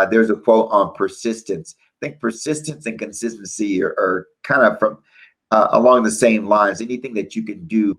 There's a quote on persistence. I think persistence and consistency are kind of from along the same lines. Anything that you can do,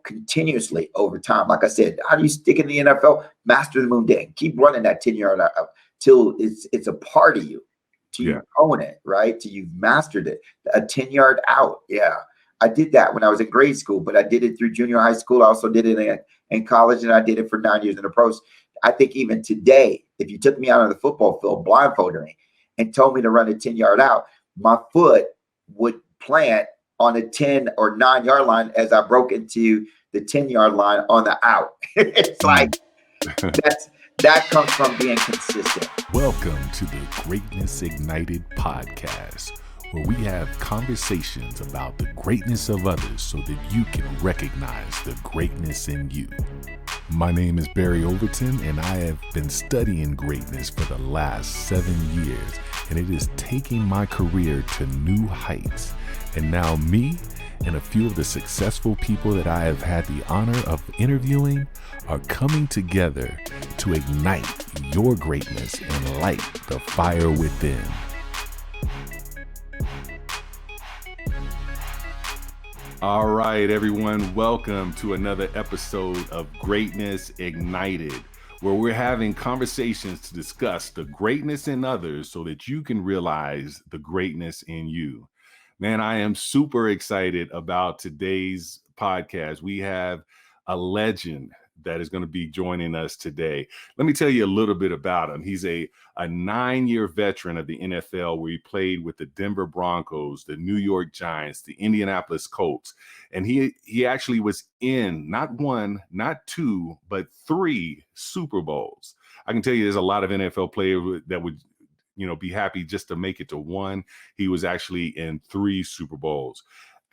continuously over time. Like I said, how do you stick in the NFL? Master the moon day. Keep running that 10-yard out till it's a part of you, till Yeah. you own it, right? Till you've mastered it. A 10-yard out. Yeah. I did that when I was in grade school, but I did it through junior high school. I also did it in college, and I did it for 9 years in the pros. I think even today, if you took me out on the football field, blindfolded me, and told me to run a 10-yard out, my foot would plant on a 10 or 9-yard line as I broke into the 10-yard line on the out. It's like that comes from being consistent. Welcome to the Greatness Ignited podcast, where we have conversations about the greatness of others so that you can recognize the greatness in you. My name is Barry Overton, and I have been studying greatness for the last 7 years, and it is taking my career to new heights. And now me and a few of the successful people that I have had the honor of interviewing are coming together to ignite your greatness and light the fire within. All right, everyone, welcome to another episode of Greatness Ignited, where we're having conversations to discuss the greatness in others so that you can realize the greatness in you. Man, I am super excited about today's podcast. We have a legend that is going to be joining us today. Let me tell you a little bit about him. He's a 9-year veteran of the NFL, where he played with the Denver Broncos, the New York Giants, the Indianapolis Colts. And he actually was in not one, not two, but 3 Super Bowls. I can tell you there's a lot of NFL players that would be happy just to make it to one. He was actually in 3 Super Bowls.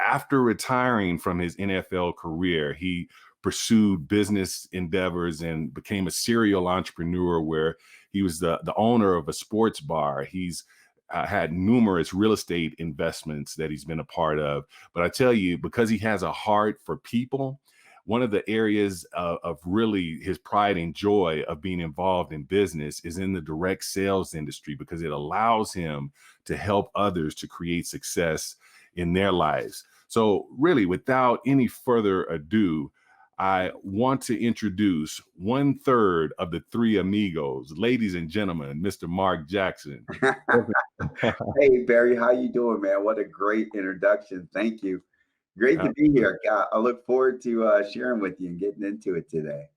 After retiring from his NFL career, he pursued business endeavors and became a serial entrepreneur, where he was the owner of a sports bar. He's had numerous real estate investments that he's been a part of. But I tell you, because he has a heart for people, one of the areas of really his pride and joy of being involved in business is in the direct sales industry, because it allows him to help others to create success in their lives. So really, without any further ado, I want to introduce 1/3 of the 3 amigos. Ladies and gentlemen, Mr. Mark Jackson. Hey, Barry, how you doing, man? What a great introduction. Thank you. Great to be here. I look forward to sharing with you and getting into it today.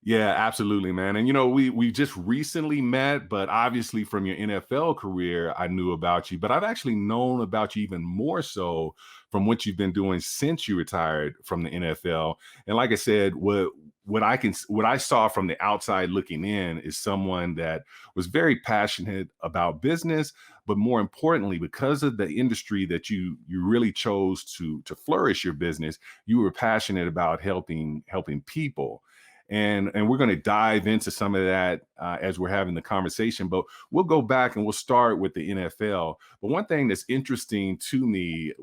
Yeah, absolutely, man. And we just recently met, but obviously from your NFL career, I knew about you. But I've actually known about you even more so from what you've been doing since you retired from the NFL. And like I said, what I saw from the outside looking in is someone that was very passionate about business, but more importantly, because of the industry that you really chose to flourish your business, you were passionate about helping people. And we're going to dive into some of that as we're having the conversation, but we'll go back and we'll start with the NFL. But one thing that's interesting to me,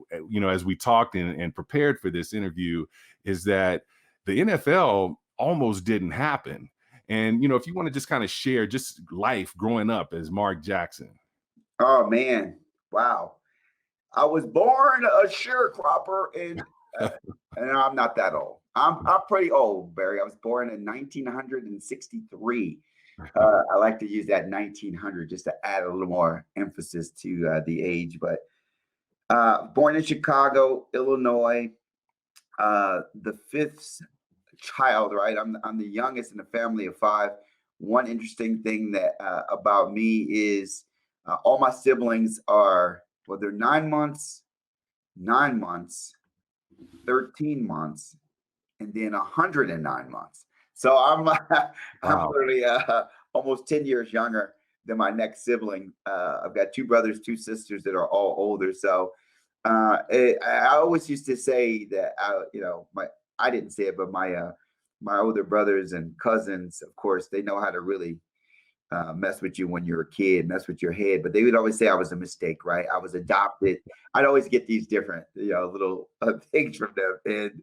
as we talked and prepared for this interview, is that the NFL almost didn't happen. And, if you want to just kind of share just life growing up as Mark Jackson. Oh, man. Wow. I was born a sharecropper and I'm not that old. I'm pretty old, Barry. I was born in 1963. I like to use that 1900 just to add a little more emphasis to the age. But born in Chicago, Illinois, the 5th child, right? I'm the youngest in a family of 5. One interesting thing that about me is all my siblings are, well, they're 9 months, 13 months, and then 109 months. So I'm I'm literally almost 10 years younger than my next sibling. I've got 2 brothers, 2 sisters that are all older. So I always used to say that I didn't say it, but my older brothers and cousins, of course, they know how to really mess with you when you're a kid, mess with your head. But they would always say I was a mistake, right? I was adopted. I'd always get these different, little things from them. And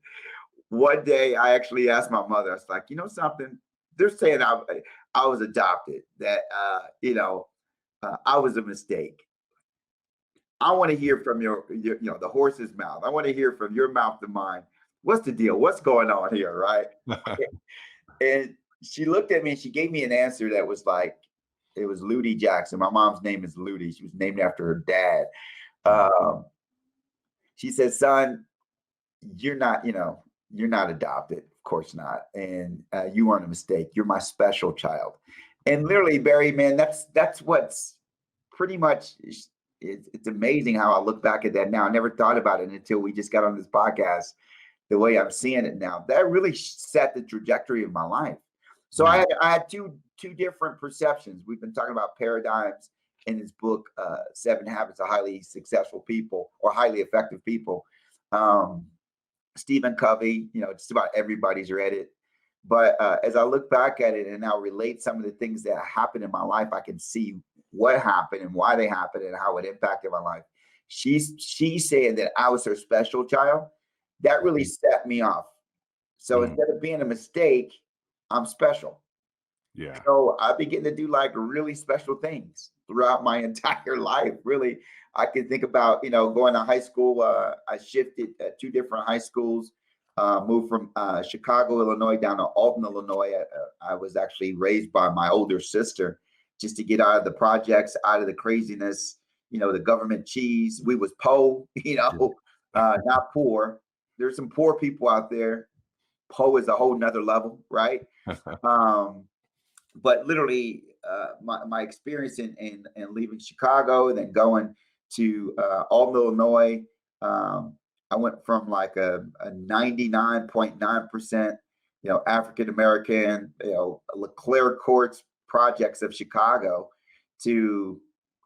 one day I actually asked my mother, I was like, something, they're saying I was adopted, that I was a mistake. I want to hear from your the horse's mouth. I want to hear from your mouth to mine. What's the deal? What's going on here, right? And she looked at me and she gave me an answer that was like, it was Ludi Jackson. My mom's name is Ludi. She was named after her dad. Um, she said, "Son, you're not, you're not adopted. Of course not. And you weren't a mistake. You're my special child." And literally, Barry, man, that's what's pretty much. It's amazing how I look back at that now. I never thought about it until we just got on this podcast. The way I'm seeing it now, that really set the trajectory of my life. So I had two different perceptions. We've been talking about paradigms in this book, Seven Habits of Highly Successful People or Highly Effective People. Stephen Covey, just about everybody's read it. But as I look back at it and now relate some of the things that happened in my life, I can see what happened and why they happened and how it impacted my life. She's saying that I was her special child. That really set me off. So instead of being a mistake, I'm special. Yeah. So I began to do like really special things throughout my entire life. Really, I can think about, going to high school. I shifted two different high schools, moved from Chicago, Illinois down to Alton, Illinois. I was actually raised by my older sister just to get out of the projects, out of the craziness, the government cheese. We was poor, not poor. There's some poor people out there. Poe is a whole nother level, right? But literally, my experience in leaving Chicago and then going to Alton, Illinois, I went from like a 99.9%, African American, LeClaire Courts projects of Chicago to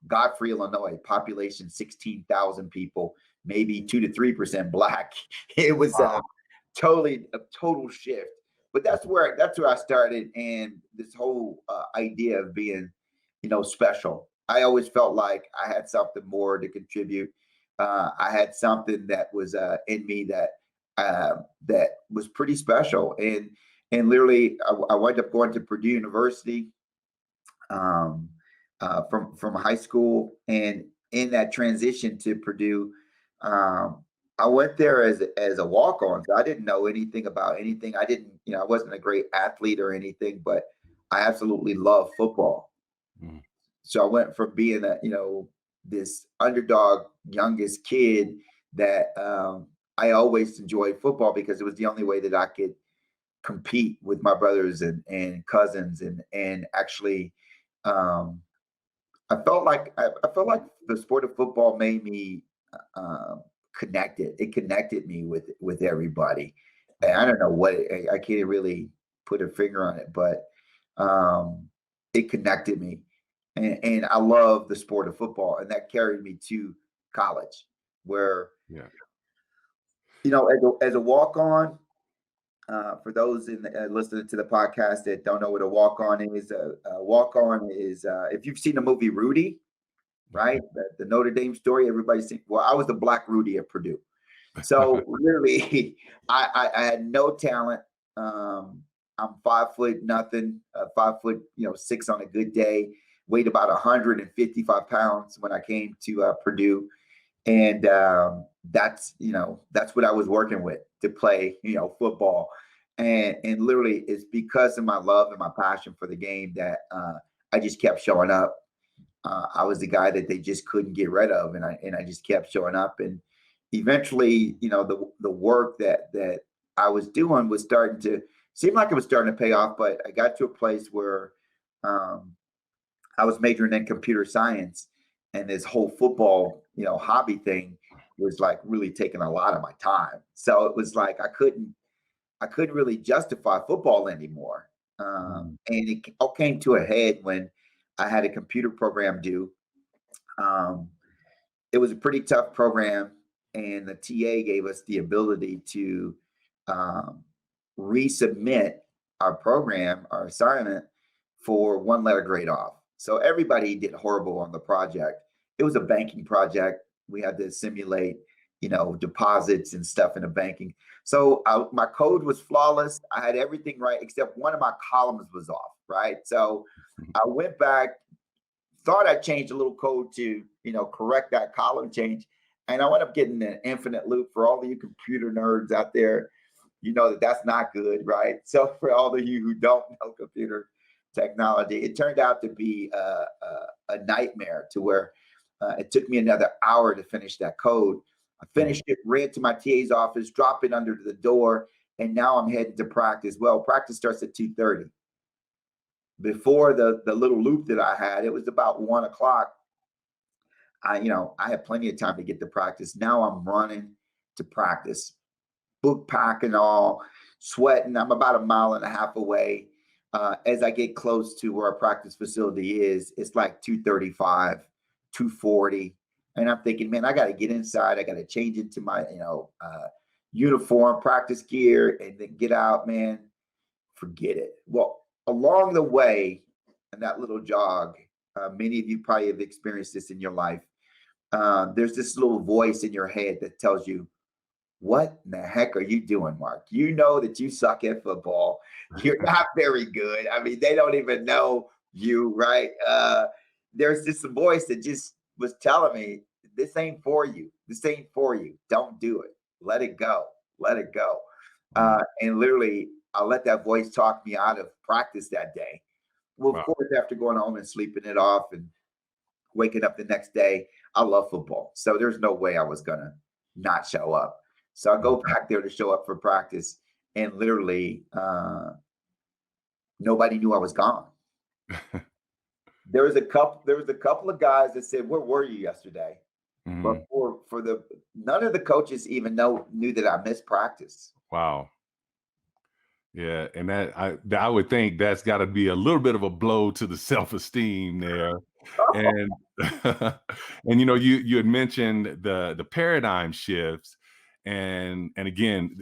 Godfrey, Illinois, population 16,000 people, maybe 2 to 3% Black. It was a total shift. But that's where I started, and this whole idea of being, special. I always felt like I had something more to contribute. I had something that was in me that was pretty special, and literally, I wound up going to Purdue University from high school, and in that transition to Purdue, I went there as a walk-on. So I didn't know anything about anything. I wasn't a great athlete or anything, but I absolutely love football. So I went from being this underdog youngest kid that I always enjoyed football because it was the only way that I could compete with my brothers and cousins and actually I felt like the sport of football made me connected. It connected me with everybody. And I don't know what I can't really put a finger on it, but it connected me. And I love the sport of football, and that carried me to college, where as a walk on. For those listening to the podcast that don't know what a walk on is, if you've seen the movie Rudy, right? The Notre Dame story, everybody's seen. Well, I was the Black Rudy at Purdue. So literally, I had no talent. I'm 5 foot nothing, 5'6" on a good day. Weighed about 155 pounds when I came to Purdue, and that's what I was working with to play football, and literally it's because of my love and my passion for the game that I just kept showing up. I was the guy that they just couldn't get rid of, and I just kept showing up, and eventually the work that I was doing was starting to seem like it was starting to pay off. But I got to a place where I was majoring in computer science, and this whole football hobby thing was like really taking a lot of my time. So it was like I couldn't really justify football anymore. And it all came to a head when I had a computer program due. It was a pretty tough program, and the TA gave us the ability to resubmit our program, our assignment, for one letter grade off. So everybody did horrible on the project. It was a banking project. We had to simulate, deposits and stuff in a banking. So my code was flawless. I had everything right, except one of my columns was off. right? So I went back, thought I changed a little code to, correct that column change. And I wound up getting an infinite loop. For all of you computer nerds out there, you know that that's not good, right? So for all of you who don't know computer technology, it turned out to be a nightmare, to where it took me another hour to finish that code. I finished it, ran to my TA's office, dropped it under the door, and now I'm heading to practice. Well, practice starts at 2:30. Before the little loop that I had, it was about 1 o'clock. I had plenty of time to get to practice. Now I'm running to practice, book pack and all, sweating. I'm about a mile and a half away. As I get close to where our practice facility is, it's like 2:35, 2:40. And I'm thinking, man, I got to get inside. I got to change into my, uniform, practice gear, and then get out, man. Forget it. Well, along the way, in that little jog, many of you probably have experienced this in your life. There's this little voice in your head that tells you, what in the heck are you doing, Mark? You know that you suck at football. You're not very good. I mean, they don't even know you, right? There's this voice that just was telling me, this ain't for you. This ain't for you. Don't do it. Let it go. Let it go. And literally, I let that voice talk me out of practice that day. Well, of course, after going home and sleeping it off and waking up the next day, I love football. So there's no way I was going to not show up. So I go back there to show up for practice, and literally nobody knew I was gone. There was a couple of guys that said, "Where were you yesterday?" But none of the coaches even knew that I missed practice. Wow. Yeah, and I would think that's got to be a little bit of a blow to the self-esteem there. And and you had mentioned the paradigm shifts, and again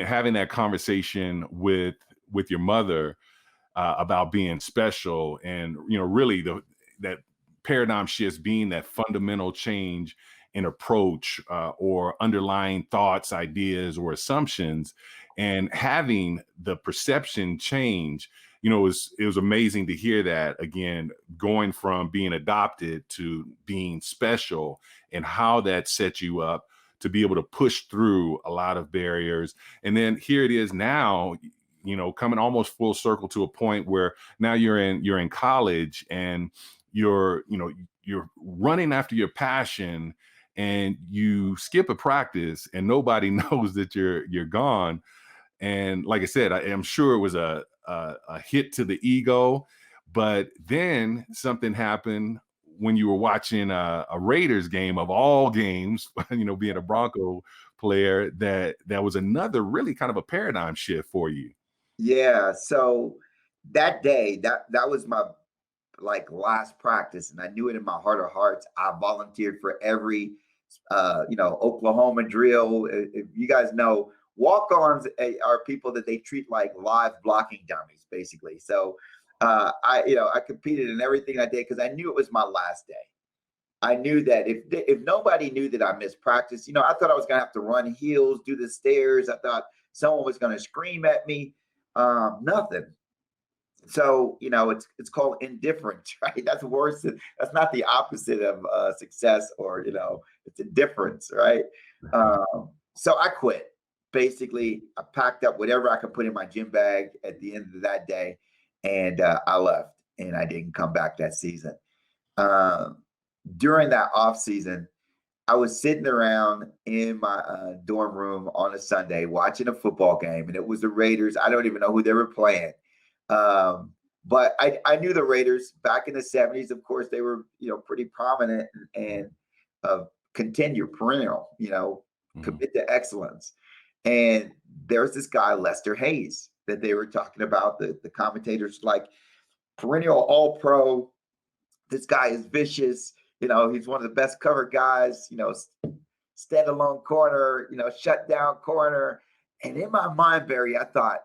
having that conversation with your mother about being special, and really that paradigm shifts being that fundamental change in approach or underlying thoughts, ideas, or assumptions, and having the perception change. It was amazing to hear that, again, going from being adopted to being special, and how that set you up to be able to push through a lot of barriers. And then here it is now, coming almost full circle to a point where now you're in college, and you're running after your passion, and you skip a practice and nobody knows that you're gone. And like I said, I am sure it was a hit to the ego, but then something happened when you were watching a Raiders game of all games, being a Bronco player, that was another really kind of a paradigm shift for you. Yeah. So that day, that was my last practice, and I knew it in my heart of hearts. I volunteered for every Oklahoma drill. If you guys know, walk-ons are people that they treat like live blocking dummies, basically. So I competed in everything I did because I knew it was my last day. I knew that if nobody knew that I missed practice, I thought I was gonna have to run heels, do the stairs. I thought someone was gonna scream at me. Nothing. So it's called indifference, right? That's worse. That's not the opposite of success, or it's indifference, right? So I quit. Basically, I packed up whatever I could put in my gym bag at the end of that day, and I left, and I didn't come back that season. During that off season, I was sitting around in my dorm room on a Sunday watching a football game, and it was the Raiders. I don't even know who they were playing. But I knew the Raiders back in the 70s. Of course, they were, pretty prominent and perennial, commit to excellence. And there's this guy, Lester Hayes, that they were talking about. The commentators, like, perennial all pro. This guy is vicious. He's one of the best cover guys, stand alone corner, shut down corner. And in my mind, Barry, I thought,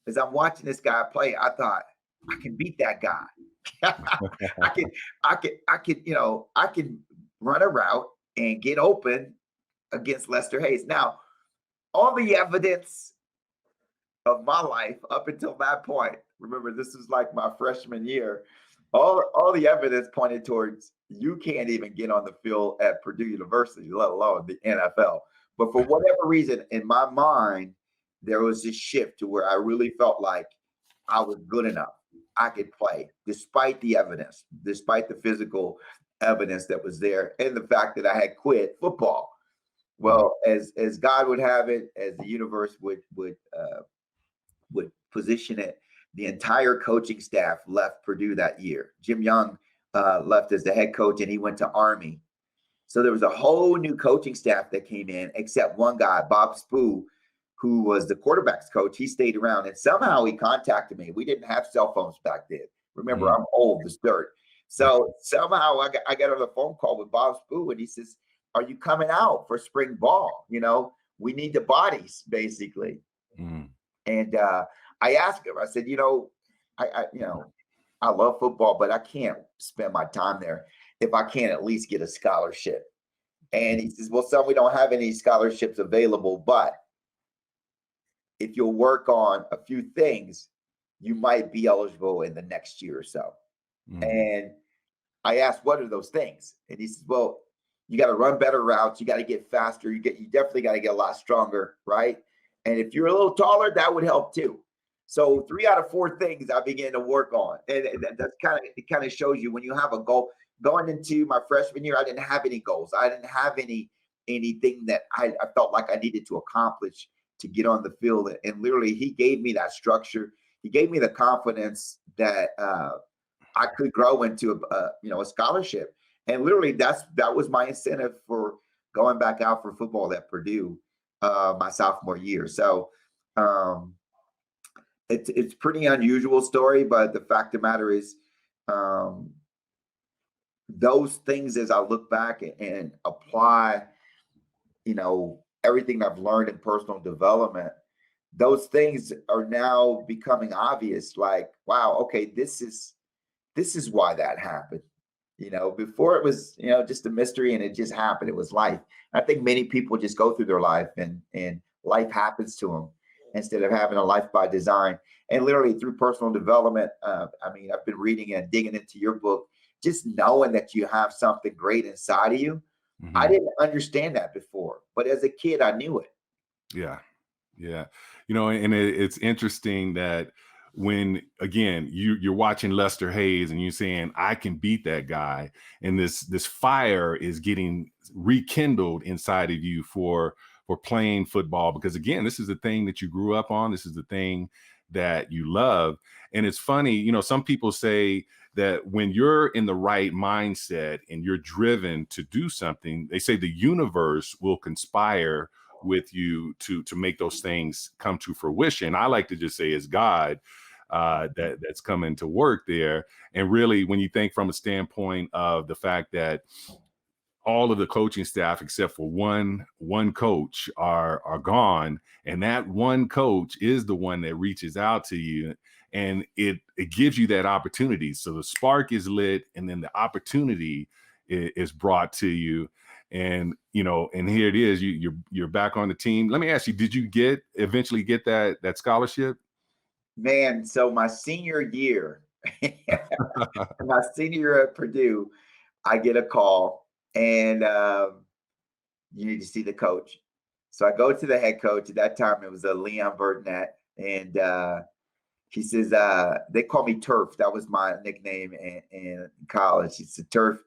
as I'm watching this guy play, I thought, I can beat that guy. I can run a route and get open against Lester Hayes. Now, all the evidence of my life up until that point Remember, this is like my freshman year. All the evidence pointed towards you can't even get on the field at Purdue University, let alone the NFL. But for whatever reason, in my mind, there was this shift to where I really felt like I was good enough. I could play despite the evidence, despite the physical evidence that was there, and the fact that I had quit football. Well, as God would have it, as the universe would position it, the entire coaching staff left Purdue that year. Jim Young left as the head coach, and he went to Army. So there was a whole new coaching staff that came in, except one guy, Bob Spoo, who was the quarterback's coach. He stayed around, and somehow he contacted me. We didn't have cell phones back then. Remember, I'm old as dirt. So somehow I got on a phone call with Bob Spoo, and he says, "Are you coming out for spring ball? We need the bodies, basically." And I asked him, I said, I love football, but I can't spend my time there if I can't at least get a scholarship. And he says, "Well, son, we don't have any scholarships available, but if you'll work on a few things, you might be eligible in the next year or so." And I asked, "What are those things?" And he says, "Well, you got to run better routes. You got to get faster. You definitely got to get a lot stronger, right? And if you're a little taller, that would help too." So 3 out of 4 things I began to work on. And that's kind of shows you when you have a goal. Going into my freshman year, I didn't have any goals. I didn't have anything that I felt like I needed to accomplish to get on the field. And literally, he gave me that structure. He gave me the confidence that I could grow into a scholarship. And literally, that was my incentive for going back out for football at Purdue my sophomore year. So it's pretty unusual story, but the fact of the matter is, those things, as I look back and apply, everything I've learned in personal development, those things are now becoming obvious. Like, wow, okay, this is why that happened. Before it was, just a mystery and it just happened. It was life. I think many people just go through their life and life happens to them instead of having a life by design. And literally through personal development, I've been reading and digging into your book, just knowing that you have something great inside of you. I didn't understand that before, but as a kid, I knew it. Yeah. And it's interesting that when, again, you're watching Lester Hayes and you're saying, I can beat that guy. And this fire is getting rekindled inside of you for playing football, because again, this is the thing that you grew up on. This is the thing that you love. And it's funny, some people say that when you're in the right mindset and you're driven to do something, they say the universe will conspire with you to make those things come to fruition. I like to just say it's God that's coming to work there. And really, when you think from a standpoint of the fact that all of the coaching staff except for one coach are gone, and that one coach is the one that reaches out to you, and it gives you that opportunity. So the spark is lit, and then the opportunity is brought to you. And and here it is, you're back on the team. Let me ask you, did you eventually get that scholarship? Man, so my senior year at Purdue, I get a call, and you need to see the coach. So I go to the head coach. At that time, it was Leon Burnett, and he says, they call me Turf. That was my nickname in college. He said, "Turf,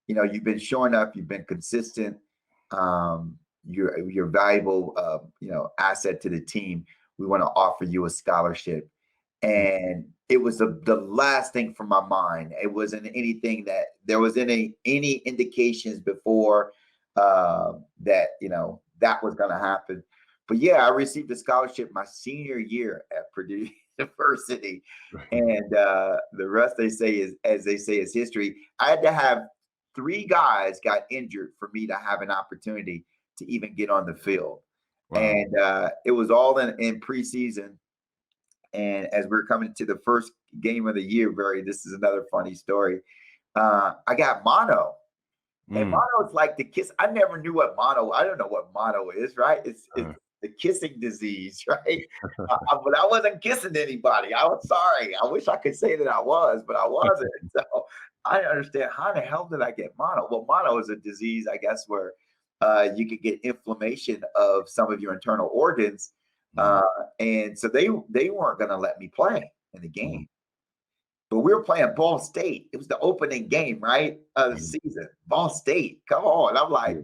you've been showing up. You've been consistent. You're valuable, asset to the team. We want to offer you a scholarship." And it was the last thing from my mind. It wasn't anything that there was any indications before that that was going to happen. But yeah, I received a scholarship my senior year at Purdue University, and the rest is history. I had to have 3 guys got injured for me to have an opportunity to even get on the field. Wow. And it was all in preseason. And as we're coming to the first game of the year, this is another funny story. I got mono. And mono is like the kiss. I never knew what mono. I don't know what mono is, right? It's the kissing disease, right? But I wasn't kissing anybody. I was sorry. I wish I could say that I was, but I wasn't. So I understand, how the hell did I get mono? Well, mono is a disease, I guess, where you could get inflammation of some of your internal organs. Mhm. And so they weren't going to let me play in the Mhm. game. But we were playing Ball State. It was the opening game, right? Of the Mhm. season. Ball State. Come on. I'm like,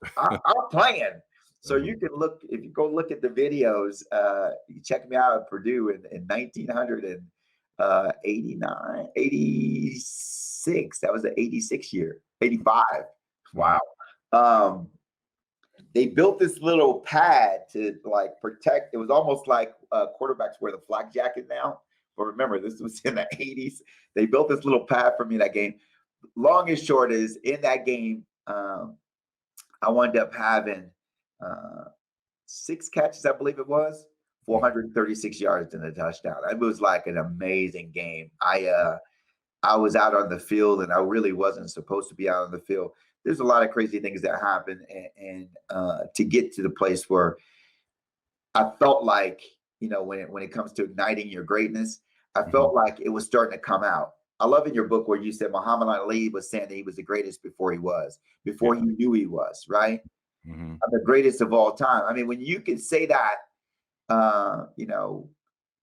Yeah. I'm playing. So you Mhm. can look, if you go look at the videos, you can check me out at Purdue in 1989, 86. That was the 86 year, 85. Wow. Mhm. Um, they built this little pad to like protect. It was almost like quarterbacks wear the flak jacket now. But remember, this was in the 80s. They built this little pad for me in that game. Long and short is, in that game, I wound up having uh, 6 catches, I believe it was, Mhm. 436 yards and a touchdown. It was like an amazing game. I was out on the field, and I really wasn't supposed to be out on the field. There's a lot of crazy things that happen, and to get to the place where I felt like, when it comes to igniting your greatness, I Mhm. felt like it was starting to come out. I love in your book where you said Muhammad Ali was saying that he was the greatest before Yeah. he knew he was, right? Mhm. I'm the greatest of all time. I mean, when you can say that, uh, you know,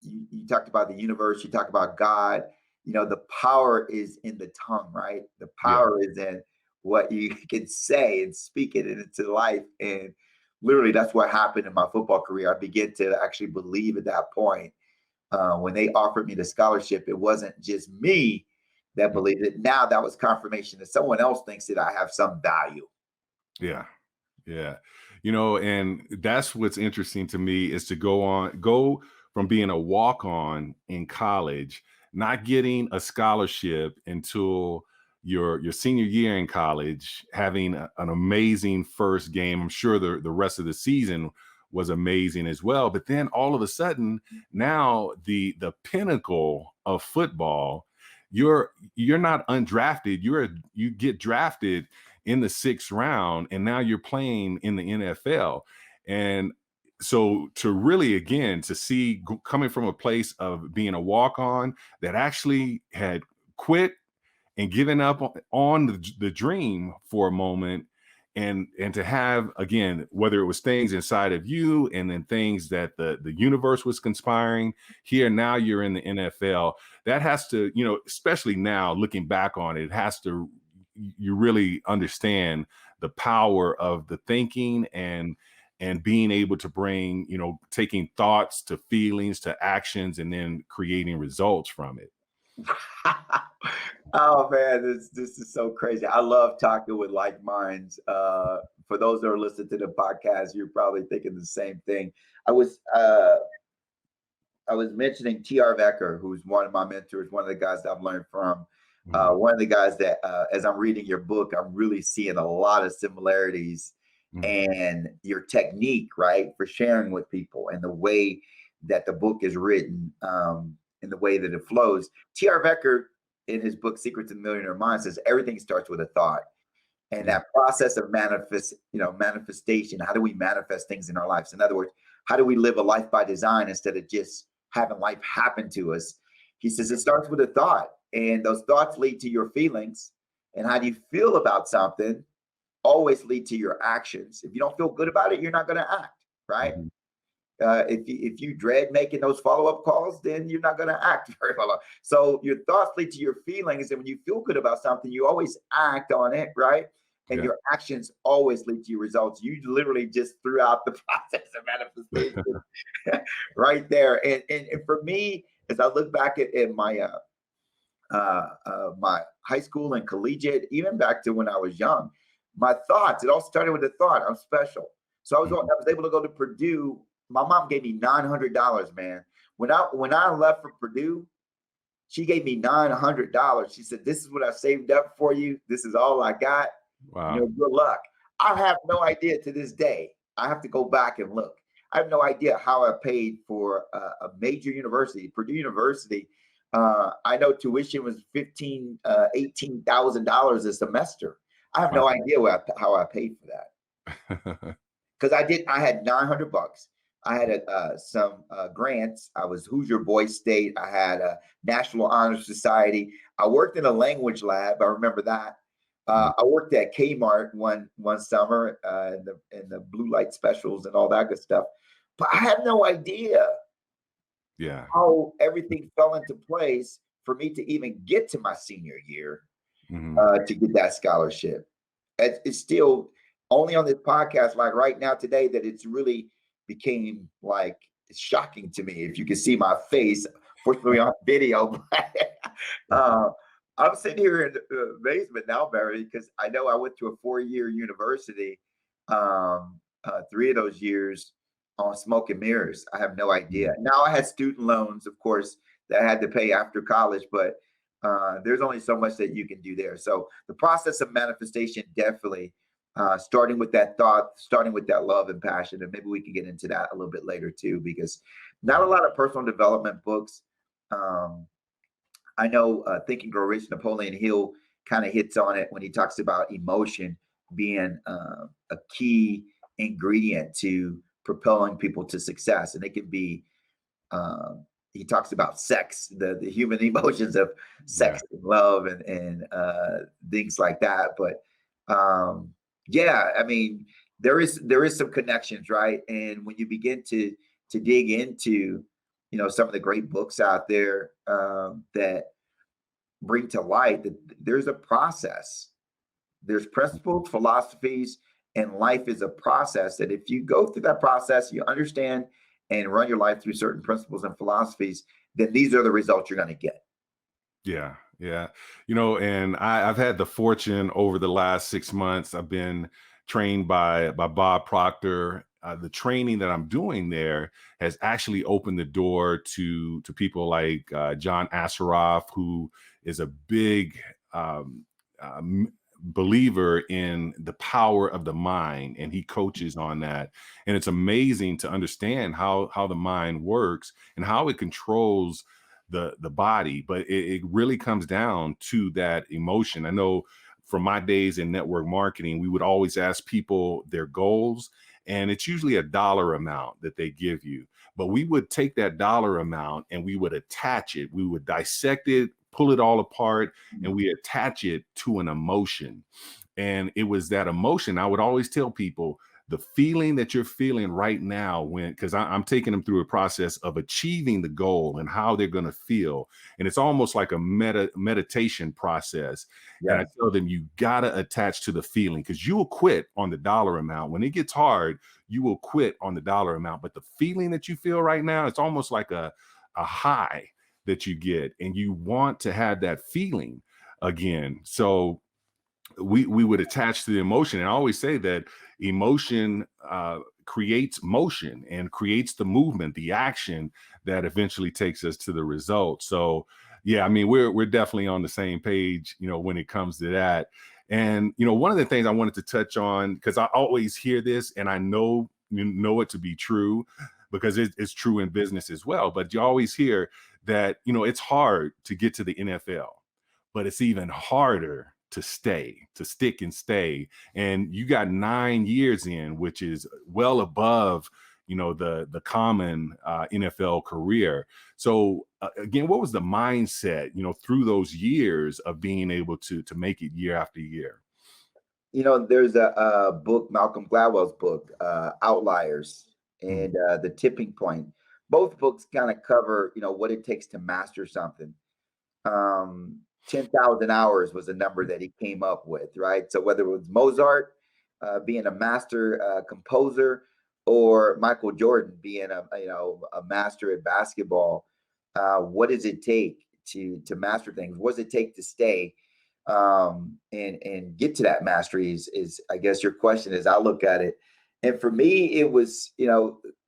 you talked about the universe, you talked about God, the power is in the tongue, right? The Yeah. power is in what you can say and speak it into life. And literally, that's what happened in my football career. I began to actually believe at that point. When they offered me the scholarship, it wasn't just me that Mhm. believed it. Now that was confirmation that someone else thinks that I have some value. Yeah. Yeah. And that's what's interesting to me is to go from being a walk-on in college, not getting a scholarship until your senior year in college, having an amazing first game. I'm sure the rest of the season was amazing as well. But then all of a sudden, now the pinnacle of football, you're not undrafted. You get drafted in the sixth round, and now you're playing in the NFL. And so to really, again, to see coming from a place of being a walk-on that actually had quit and given up on the dream for a moment, and to have, again, whether it was things inside of you and then things that the universe was conspiring here, now you're in the NFL. That has to, especially now looking back on it, it has to, you really understand the power of the thinking and being able to bring, taking thoughts to feelings to actions and then creating results from it. Oh man, this is so crazy. I love talking with like minds. For those that are listening to the podcast, you're probably thinking the same thing. I was uh, I was mentioning T.R. Vecker, who's one of my mentors, one of the guys that I've learned from. Mhm. One of the guys that, as I'm reading your book, I'm really seeing a lot of similarities Mhm. and your technique, right, for sharing with people, and the way that the book is written, and the way that it flows. T.R. Vecker, in his book Secrets of the Millionaire Mind, says everything starts with a thought, and Yeah. that process of manifestation. How do we manifest things in our lives? In other words, how do we live a life by design instead of just having life happen to us? He says it starts with a thought, and those thoughts lead to your feelings, and how do you feel about something always lead to your actions. If you don't feel good about it, you're not going to act, right? Mhm. If you dread making those follow-up calls, then you're not going to act very well. So your thoughts lead to your feelings, and when you feel good about something, you always act on it, right? And Yeah. your actions always lead to your results. You literally just threw out the process of manifestation right there. And for me, as I look back at my high school and collegiate, even back to when I was young, my thoughts, it all started with a thought. I'm special. So I Mhm. was able to go to Purdue. My mom gave me $900, man. When I left for Purdue, she gave me $900. She said, "This is what I saved up for you. This is all I got. Wow. Good luck." I have no idea to this day. I have to go back and look. I have no idea how I paid for a major university, Purdue University. I know tuition was $18,000 a semester. I have Wow. no idea how I paid for that. because I had $900. I had some grants. I was Hoosier Boys State. I had a National Honor Society. I worked in a language lab. I remember that. I worked at Kmart one summer in the blue light specials and all that good stuff. But I had no idea Yeah. how everything fell into place for me to even get to my senior year to get that scholarship. It's still only on this podcast, like right now today, that it's really became like it's shocking to me. If you can see my face, fortunately on video, I'm sitting here in amazement now, Barry, because I know I went to a 4-year university, 3 of those years on smoke and mirrors. I have no idea. Now I had student loans, of course, that I had to pay after college, but there's only so much that you can do there. So the process of manifestation, definitely starting with that thought, starting with that love and passion, and maybe we can get into that a little bit later too, because not a lot of personal development books. I know Think and Grow Rich, Napoleon Hill kind of hits on it when he talks about emotion being a key ingredient to propelling people to success. And it can be, he talks about sex, the human emotions of sex and love and things like that. But yeah, I mean, there is some connections, right? And when you begin to dig into, some of the great books out there that bring to light that there's a process, there's principles, philosophies, and life is a process that if you go through that process, you understand and run your life through certain principles and philosophies, then these are the results you're going to get. Yeah. Yeah. And I've had the fortune over the last 6 months. I've been trained by Bob Proctor. The training that I'm doing there has actually opened the door to people like John Assaroff, who is a big believer in the power of the mind, and he coaches on that. And it's amazing to understand how the mind works and how it controls the body. But it really comes down to that emotion. I know from my days in network marketing, we would always ask people their goals, and it's usually a dollar amount that they give you. But we would take that dollar amount and we would attach it. We would dissect it, pull it all apart, and we attach it to an emotion. And it was that emotion. I would always tell people the feeling that you're feeling right now, because I'm taking them through a process of achieving the goal and how they're going to feel. And it's almost like a meditation process. Yeah. And I tell them, you got to attach to the feeling, because you will quit on the dollar amount. When it gets hard, you will quit on the dollar amount. But the feeling that you feel right now, it's almost like a high that you get, and you want to have that feeling again. So we would attach to the emotion. And I always say that emotion creates motion and creates the movement, the action that eventually takes us to the result. So yeah, I mean, we're definitely on the same page, when it comes to that. And one of the things I wanted to touch on, because I always hear this and I know it to be true, because it's true in business as well. But you always hear that, it's hard to get to the NFL, but it's even harder to stick and stay. And you got 9 years in, which is well above, the common NFL career. So again, what was the mindset, through those years of being able to make it year after year? There's a book, Malcolm Gladwell's book, Outliers, and The Tipping Point. Both books kind of cover, what it takes to master something. 10,000 hours was a number that he came up with, right? So whether it was Mozart being a master composer, or Michael Jordan being a master at basketball, what does it take to master things? What does it take to stay and get to that mastery? Is I guess your question, as I look at it. And for me, it was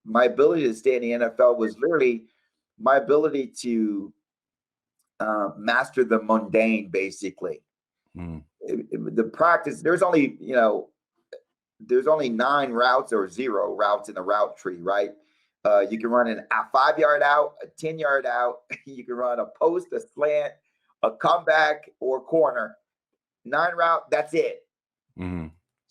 my ability to stay in the NFL was literally my ability to master the mundane, basically. The practice, there's only 9 routes or 0 routes in the route tree, right? You can run a 5-yard out, a 10-yard out. You can run a post, a slant, a comeback, or corner. 9 route, that's it.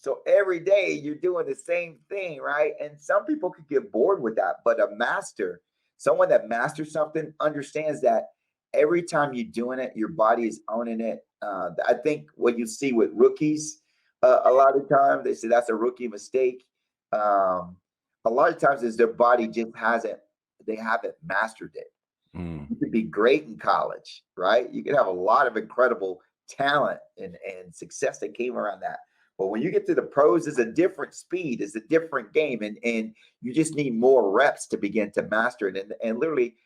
So every day you're doing the same thing, right? And some people could get bored with that, but a master, someone that masters something, understands that every time you're doing it, your body is owning it. I think what you see with rookies, a lot of times they say that's a rookie mistake. Um, a lot of times is their body just hasn't, they haven't mastered it. Mm. You could be great in college, right? You could have a lot of incredible talent and success that came around that. But when you get to the pros, it's a different speed, it's a different game, and you just need more reps to begin to master it. And literally,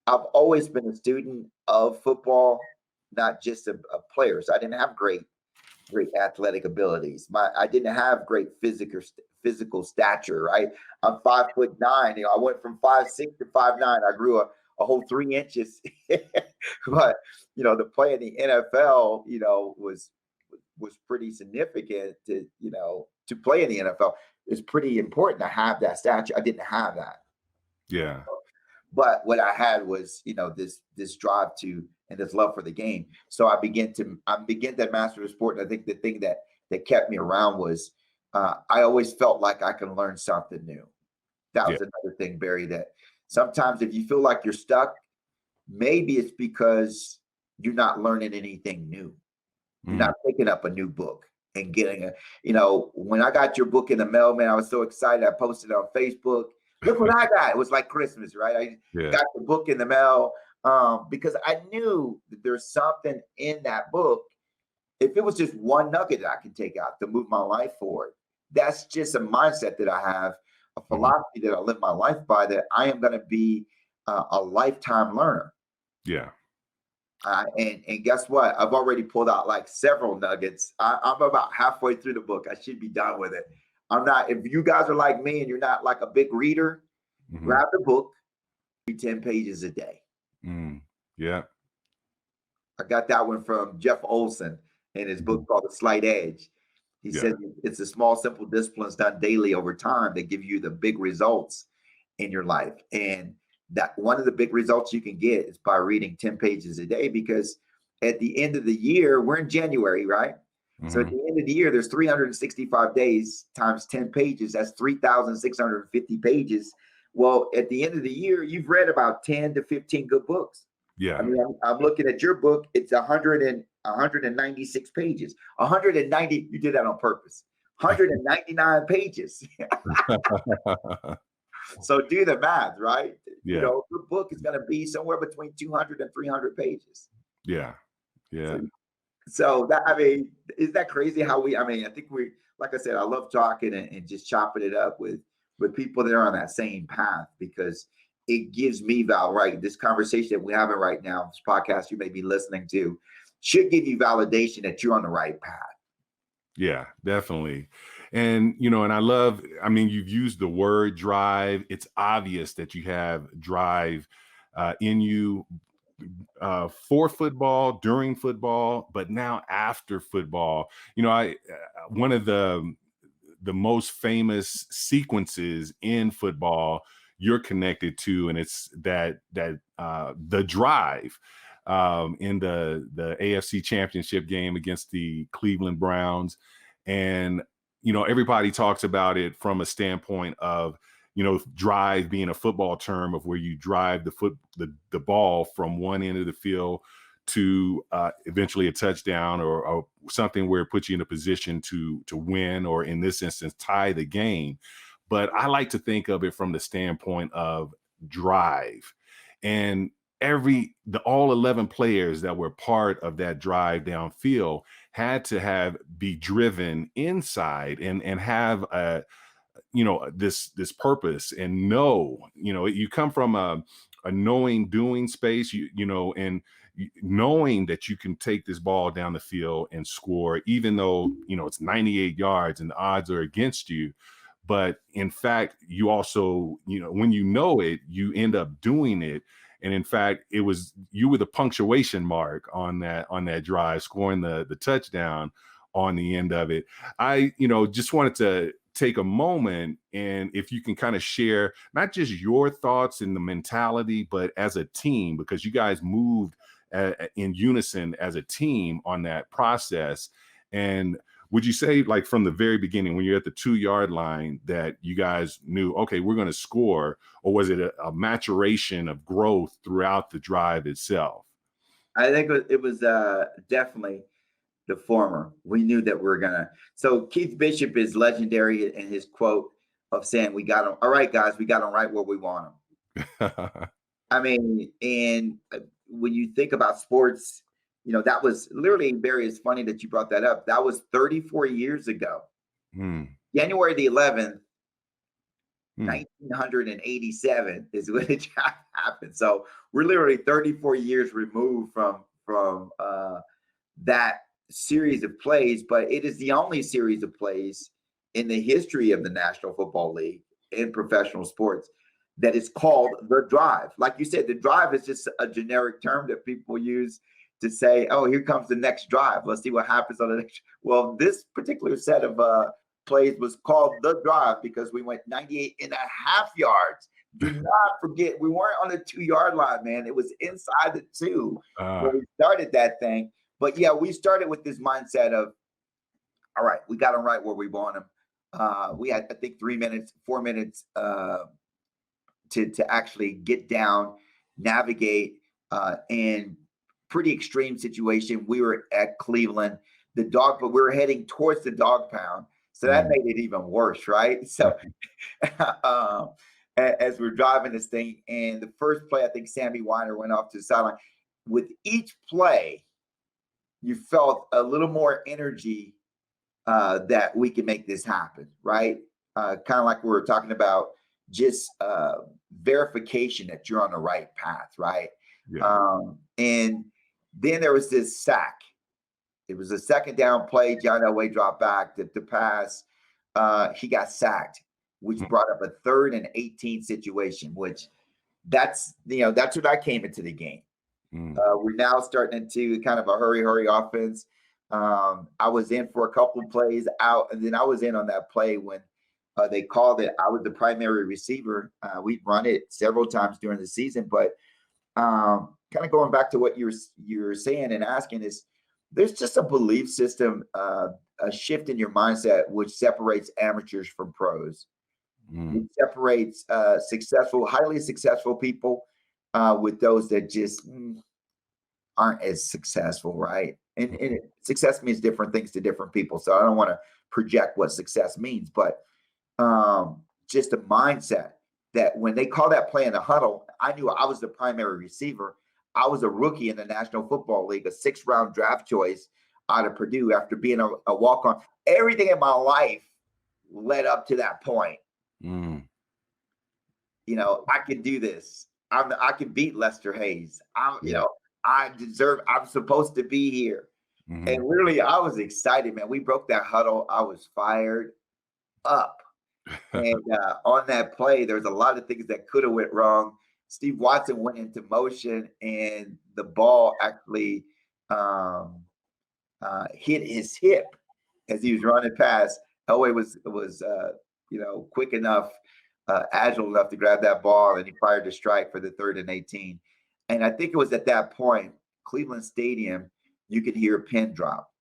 I've always been a student of football, not just of players. I didn't have great athletic abilities. I didn't have great physical stature, right? I'm 5'9". I went from 5'6" to 5'9". I grew a whole 3 inches. But the play in the NFL, was pretty significant to play in the NFL. It's pretty important to have that stature. I didn't have that. Yeah. But what I had was, this drive to and this love for the game. So I began to master the sport. And I think the thing that kept me around was I always felt like I can learn something new. That was another thing, Barry, that sometimes if you feel like you're stuck, maybe it's because you're not learning anything new. You're not picking up a new book and getting when I got your book in the mail, man, I was so excited. I posted it on Facebook. Look what I got. It was like Christmas, right? I got the book in the mail because I knew that there's something in that book. If it was just one nugget that I could take out to move my life forward, that's just a mindset that I have, a philosophy that I live my life by, that I am going to be a lifetime learner. Yeah. And guess what? I've already pulled out like several nuggets. I'm about halfway through the book. I should be done with it. I'm not. If you guys are like me and you're not like a big reader, grab the book, read 10 pages a day. Yeah. I got that one from Jeff Olson in his book called The Slight Edge. He said it's the small, simple disciplines done daily over time that give you the big results in your life. And that one of the big results you can get is by reading 10 pages a day, because at the end of the year, we're in January, right? So at the end of the year, there's 365 days times 10 pages. That's 3,650 pages. Well, at the end of the year, you've read about 10 to 15 good books. Yeah. I mean, I'm looking at your book. It's 196 pages. 190. You did that on purpose. 199 pages. So do the math, right? Yeah. Your book is going to be somewhere between 200 and 300 pages. Yeah. Yeah. So that, I mean, is that crazy how I think like I said, I love talking and just chopping it up with people that are on that same path, because it gives me right? This conversation that we're having right now, this podcast you may be listening to, should give you validation that you're on the right path. Yeah, definitely. And, and I mean, you've used the word drive. It's obvious that you have drive in you for football, during football, but now after football. One of the most famous sequences in football you're connected to, and it's that the drive in the AFC Championship game against the Cleveland Browns. And, everybody talks about it from a standpoint of, drive being a football term of where you drive the ball from one end of the field to eventually a touchdown or something where it puts you in a position to win, or in this instance, tie the game. But I like to think of it from the standpoint of drive. And all 11 players that were part of that drive downfield had to be driven inside and have this purpose, and you come from a knowing doing space, and knowing that you can take this ball down the field and score, even though it's 98 yards and the odds are against you. But in fact, you also, when it, you end up doing it. And in fact, you were the punctuation mark on that drive, scoring the touchdown on the end of it. I, just wanted to take a moment, and if you can kind of share not just your thoughts and the mentality, but as a team, because you guys moved in unison as a team on that process. And would you say, like, from the very beginning, when you're at the 2-yard line, that you guys knew, okay, we're going to score, or was it a maturation of growth throughout the drive itself? I think it was definitely the former. We knew that we were gonna. So Keith Bishop is legendary in his quote of saying, "We got them. All right, guys, we got them right where we want them." I mean, and when you think about sports, that was literally, Barry, it's funny that you brought that up. That was 34 years ago. Mm, January the 11th, mm, 1987 is when it happened. So we're literally 34 years removed from that series of plays, but it is the only series of plays in the history of the National Football League in professional sports that is called the drive. Like you said, the drive is just a generic term that people use to say, "Oh, here comes the next drive. Let's see what happens on the next." Well, this particular set of plays was called the drive because we went 98 and a half yards. Do not forget, we weren't on the 2-yard line, man. It was inside the 2 uh, where we started that thing. But yeah, we started with this mindset of, all right, we got them right where we want them. We had, I think, 3 minutes, 4 minutes to actually get down, navigate, and pretty extreme situation. We were at Cleveland, but we were heading towards the dog pound. So that mm, made it even worse, right? So um, as we're driving this thing, and the first play, I think Sammy Weiner went off to the sideline. With each play, you felt a little more energy that we can make this happen, right? Kind of like we were talking about, just verification that you're on the right path, right? yeah. And then there was this sack. It was a second down play. John Elway dropped back to pass. He got sacked, which Mm, brought up a 3rd and 18 situation, which that's what I came into the game. mm, We're now starting into kind of a hurry offense. I was in for a couple of plays out, and then I was in on that play when they called it. I was the primary receiver. We've run it several times during the season, but kind of going back to what you're saying and asking is, there's just a belief system, a shift in your mindset, which separates amateurs from pros. mm, It separates highly successful people with those that just aren't as successful, right? And success means different things to different people. So I don't want to project what success means, but just a mindset that when they call that play in the huddle, I knew I was the primary receiver. I was a rookie in the National Football League, a 6th-round draft choice out of Purdue after being a walk-on. Everything in my life led up to that point. mm, I can do this. I can beat Lester Hayes. yeah. I'm supposed to be here. Mhm. And literally, I was excited, man. We broke that huddle. I was fired up. And on that play, there's a lot of things that could have went wrong. Steve Watson went into motion, and the ball actually um, hit his hip as he was running past. Elway was quick enough, agile enough to grab that ball, and he fired the strike for the 3rd and 18. And I think it was at that point, Cleveland Stadium, you could hear a pin drop.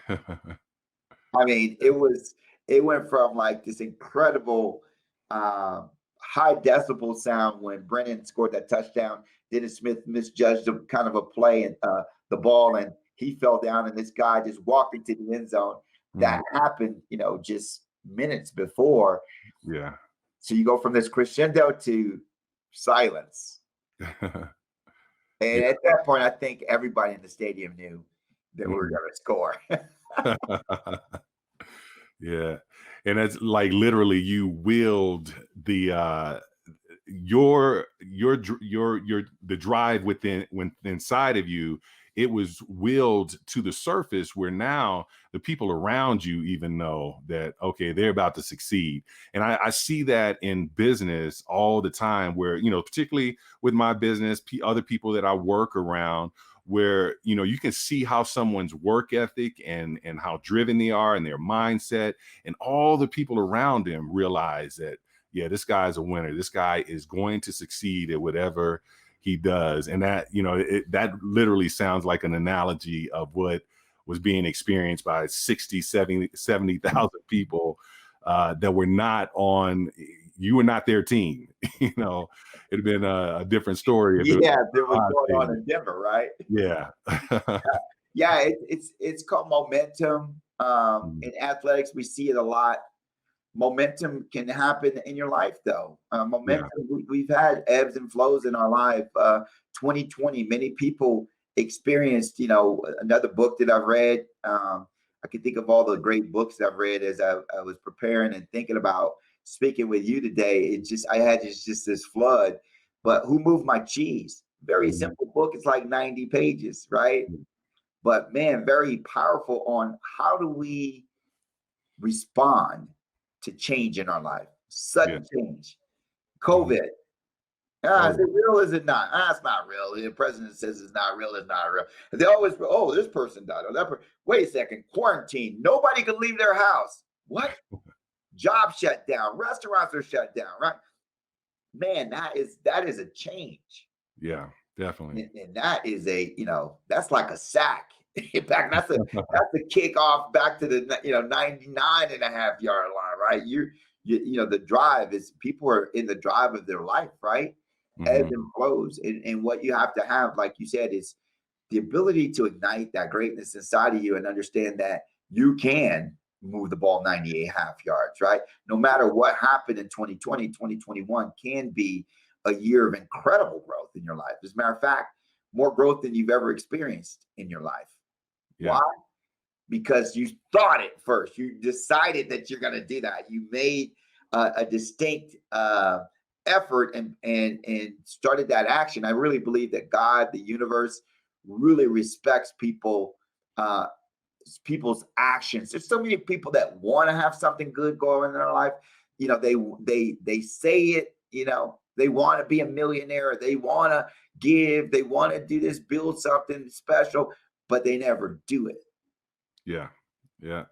I mean, it went from like this incredible high decibel sound when Brennan scored that touchdown. Dennis Smith misjudged kind of a play and the ball, and he fell down, and this guy just walked into the end zone. Mhm. That happened, just minutes before. Yeah. So you go from this crescendo to silence. And Yeah. at that point, I think everybody in the stadium knew that we were Mhm. going to score. Yeah. And it's like literally you willed your the drive inside of you. It was willed to the surface where now the people around you even know that, okay, they're about to succeed. And I see that in business all the time where, particularly with my business, other people that I work around, where you can see how someone's work ethic and how driven they are and their mindset, and all the people around them realize that, yeah, this guy's a winner, this guy is going to succeed at whatever he does. And that that literally sounds like an analogy of was being experienced by 60, 70,000 people that were not on, you were not their team. It'd been a different story if it was Yeah, there was Ohio going State. on in Denver, right? Yeah. Yeah, it's called momentum. Mm, In athletics, we see it a lot. Momentum can happen in your life, though. yeah. Momentum, we've had ebbs and flows in our life. 2020, many people experienced, another book that I've read. I can think of all the great books I've read as I was preparing and thinking about speaking with you today. I had just this flood. But Who Moved My Cheese? Very Mhm. simple book. It's like 90 pages, right? But man, very powerful on how do we respond to change in our life, Yeah. sudden change. Mhm. COVID. Is Oh, it real? Is it not? It's not real. The president says it's not real. It's not real. And they always, oh, this person died. Oh, wait a second. Quarantine. Nobody can leave their house. What? Job shut down. Restaurants are shut down. Right? Man, that is a change. yeah, definitely. And that is that's like a sack. In fact, that's a kickoff back to the 99 and a half yard line, right? The drive is, people are in the drive of their life, right? Ebbs Mhm. and flows. And what you have to have, like you said, is the ability to ignite that greatness inside of you and understand that you can move the ball 98 half yards, right? No matter what happened in 2020, 2021 can be a year of incredible growth in your life. As a matter of fact, more growth than you've ever experienced in your life. Yeah. Why? Because you thought it first. You decided that you're going to do that. You made a distinct effort and started that action. I really believe that God, the universe, really respects uh, people's actions. There's so many people that want to have something good going in their life. They say it. They want to be a millionaire. They want to give. They want to do this, build something special, but they never do it. Yeah. Yeah.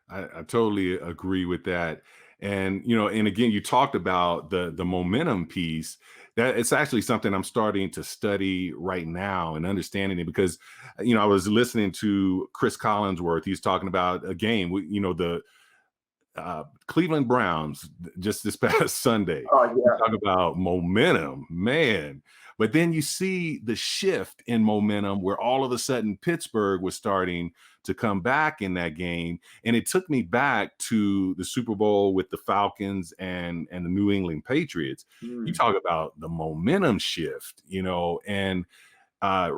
I totally agree with that. And and again, you talked about the momentum piece. That it's actually something I'm starting to study right now and understanding it because I was listening to Chris Collinsworth. He's talking about a game. The Cleveland Browns just this past Sunday. Oh You yeah. talk about momentum, man. But then you see the shift in momentum where all of a sudden Pittsburgh was starting to come back in that game. And it took me back to the Super Bowl with the Falcons and the New England Patriots. You Mm. talk about the momentum shift, and uh,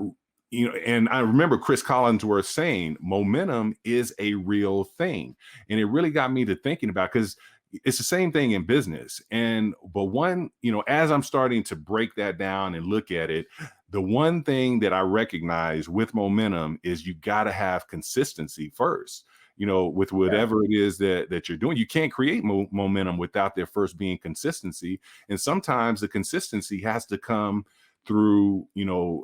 and I remember Chris Collinsworth saying momentum is a real thing. And it really got me to thinking about because it's the same thing in business. But one, as I'm starting to break that down and look at it, the one thing that I recognize with momentum is you got to have consistency first. With Yeah. whatever it is that you're doing, you can't create momentum without there first being consistency. And sometimes the consistency has to come through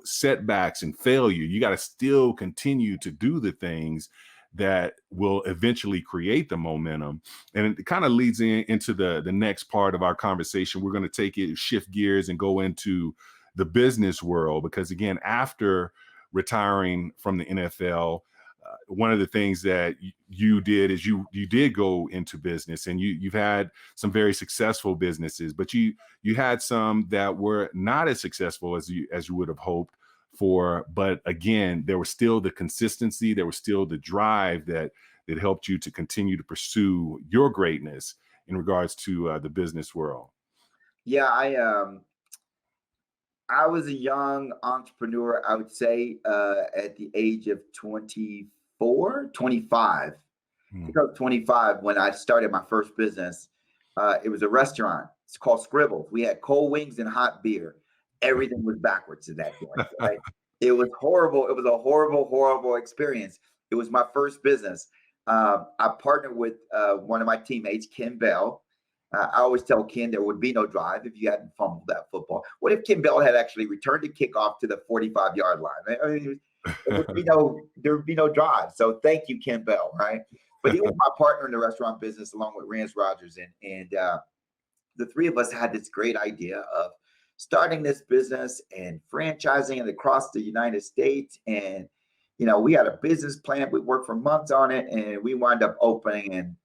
setbacks and failure. You got to still continue to do the things that will eventually create the momentum. And it kind of leads into the next part of our conversation. We're going to shift gears and go into the business world because again, after retiring from the NFL, one of the things that you did is you did go into business, and you've had some very successful businesses, but you had some that were not as successful as you would have hoped for. But again, there was still the consistency, there was still the drive that helped you to continue to pursue your greatness in regards to the business world. Yeah, I was a young entrepreneur, I would say, at the age of 24, 25. I Mm. think I was 25 when I started my first business. It was a restaurant. It's called Scribbles. We had cold wings and hot beer. Everything was backwards in that joint, right? It was horrible. It was a horrible, horrible experience. It was my first business. I partnered with one of my teammates, Ken Bell. I always tell Ken there would be no drive if you hadn't fumbled that football. What if Ken Bell had actually returned the kickoff to the 45-yard line? I mean, there would be no drive. So thank you, Ken Bell, right? But he was my partner in the restaurant business along with Rance Rogers. And the three of us had this great idea of starting this business and franchising it across the United States. And we had a business plan. We worked for months on it, and we wound up opening. And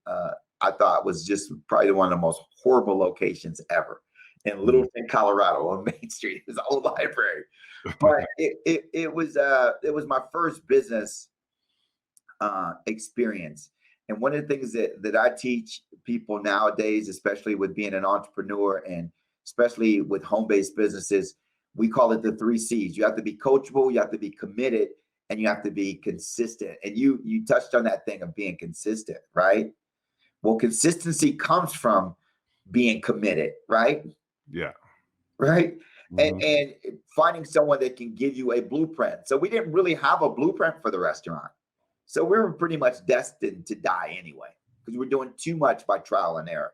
I thought it was just probably one of the most horrible locations ever in Mm. Littleton, Colorado, on Main Street. It was an old library, but it was my first business experience. And one of the things that I teach people nowadays, especially with being an entrepreneur and especially with home-based businesses, we call it the 3 C's. You have to be coachable, you have to be committed, and you have to be consistent. And you touched on that thing of being consistent, right? Well, consistency comes from being committed, right? Yeah. Right. And, Mhm. and finding someone that can give you a blueprint. So we didn't really have a blueprint for the restaurant. So we were pretty much destined to die anyway, because we're doing too much by trial and error.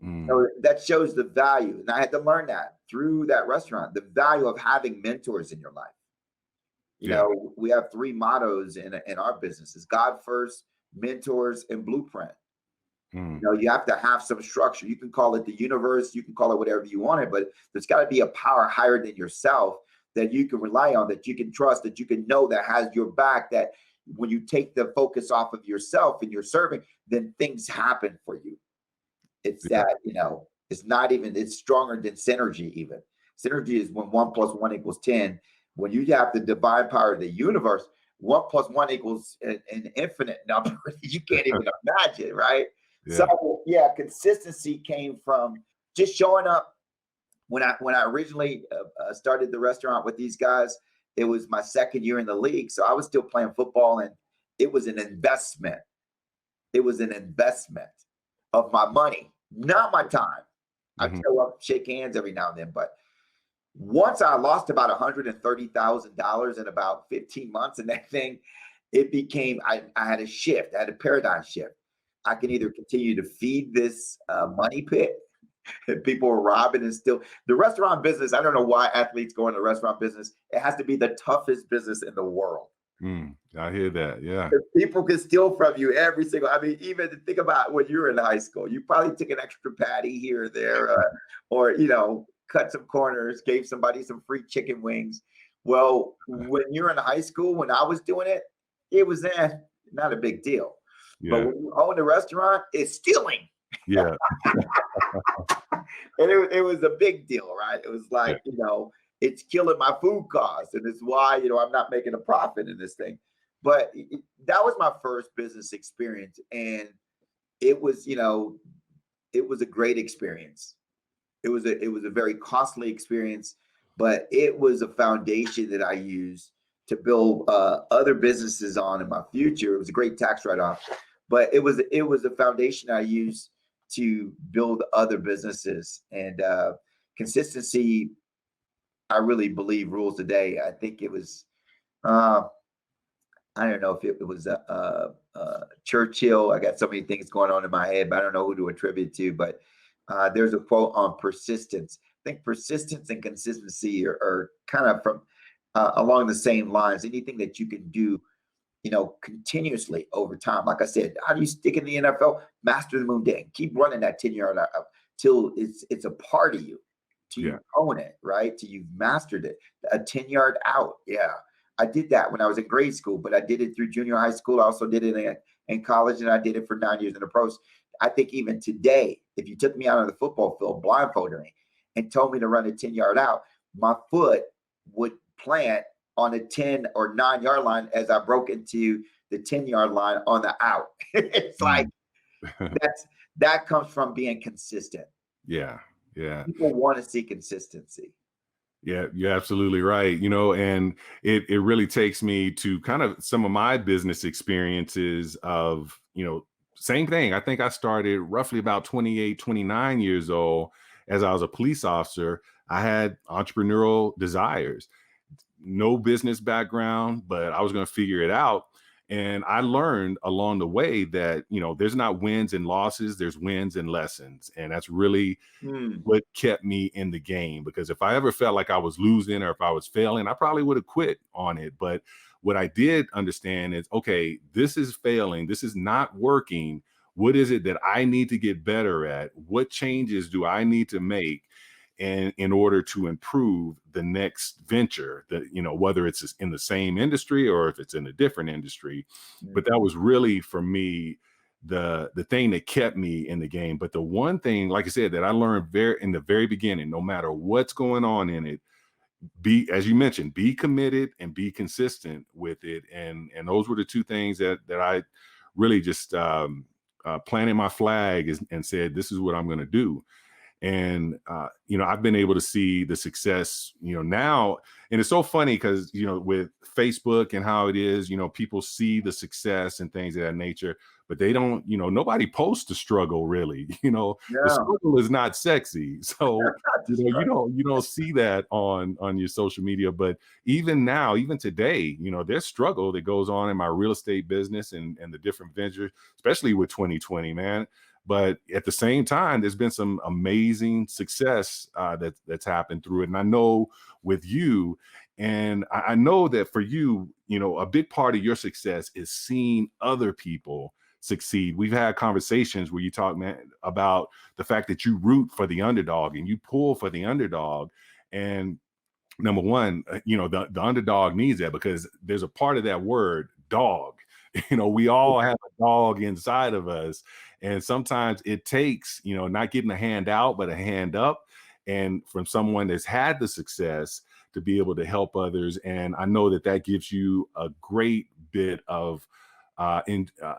Mm. So that shows the value. And I had to learn that through that restaurant, the value of having mentors in your life. Yeah. We have three mottos in our business: is God first, mentors, and blueprint. Mm. You have to have some structure. You can call it the universe, you can call it whatever you want it, but there's got to be a power higher than yourself that you can rely on, that you can trust, that you can know, that has your back, that when you take the focus off of yourself and you're serving, then things happen for you. It's Yeah. that, it's not even, it's stronger than synergy even. Synergy is when 1 + 1 = 10. When you have the divine power of the universe, 1 + 1 equals an infinite number you can't even imagine, right? Yeah. So yeah, consistency came from just showing up. When I originally started the restaurant with these guys, it was my second year in the league, so I was still playing football, and it was an investment. It was an investment of my money, not my time. I'd Mhm. show up, shake hands every now and then, but once I lost about $130,000 in about 15 months, and that thing, it became, I had a shift, I had a paradigm shift. I can either continue to feed this money pit and people are robbing and still the restaurant business. I don't know why athletes go into the restaurant business. It has to be the toughest business in the world. Mm. I hear that. Yeah. People can steal from you every single. I mean, even to think about when you were in high school, you probably took an extra patty here or there, or cut some corners, gave somebody some free chicken wings. Well, when you're in high school, when I was doing it, it was not a big deal. But Yeah. when you own a restaurant, it's stealing. Yeah. And it was a big deal, right? It was Yeah. like, it's killing my food costs, and it's why, I'm not making a profit in this thing. But that was my first business experience, and it was, it was a great experience. It was a very costly experience, but it was a foundation that I used to build other businesses on in my future. It was a great tax write-off, but it was a foundation I used to build other businesses. And consistency, I really believe, rules the day. I think it was uh, I don't know if it was Churchill. I got so many things going on in my head, but I don't know who to attribute to. But there's a quote on persistence. I think persistence and consistency are kind of from along the same lines. Anything that you can do, continuously over time. Like I said, how do you stick in the NFL? Master the moon day. Keep running that 10 yard out till it's a part of you, till Yeah. you own it, right? Till you've mastered it. A 10 yard out. Yeah. I did that when I was in grade school, but I did it through junior high school. I also did it in college, and I did it for 9 years in the pros. I think even today, if you took me out on the football field, blindfolded me, and told me to run a 10 yard out, my foot would plant on a 10 or 9 yard line as I broke into the 10 yard line on the out. It's like Mm. that comes from being consistent. Yeah. Yeah. People want to see consistency. Yeah, you're absolutely right. And it really takes me to kind of some of my business experiences of, same thing. I think I started roughly about 28, 29 years old. As I was a police officer, I had entrepreneurial desires, no business background, but I was going to figure it out. And I learned along the way that, there's not wins and losses, there's wins and lessons. And that's really Hmm. what kept me in the game, because if I ever felt like I was losing or if I was failing, I probably would have quit on it. But what I did understand is, okay, this is failing, this is not working. What is it that I need to get better at? What changes do I need to make? and in order to improve the next venture, that, whether it's in the same industry or if it's in a different industry. But that was really, for me, the thing that kept me in the game. But the one thing, like I said, that I learned in the very beginning, no matter what's going on in it, as you mentioned, be committed and be consistent with it. And those were the two things that I really just planted my flag and said, this is what I'm going to do. And, I've been able to see the success, now. And it's so funny because, with Facebook and how it is, people see the success and things of that nature, but they don't, nobody posts the struggle really, the Yeah. struggle is not sexy. So, That's right. you don't see that on your social media. But even now, even today, there's struggle that goes on in my real estate business and the different ventures, especially with 2020, man. But at the same time, there's been some amazing success that's happened through it. And I know with you, and I know that for you, a big part of your success is seeing other people succeed. We've had conversations where you talk, man, about the fact that you root for the underdog and you pull for the underdog. And number one, the underdog needs that, because there's a part of that word, dog. We all have a dog inside of us. And sometimes it takes, not getting a hand out, but a hand up. And from someone that's had the success to be able to help others. And I know that gives you a great bit of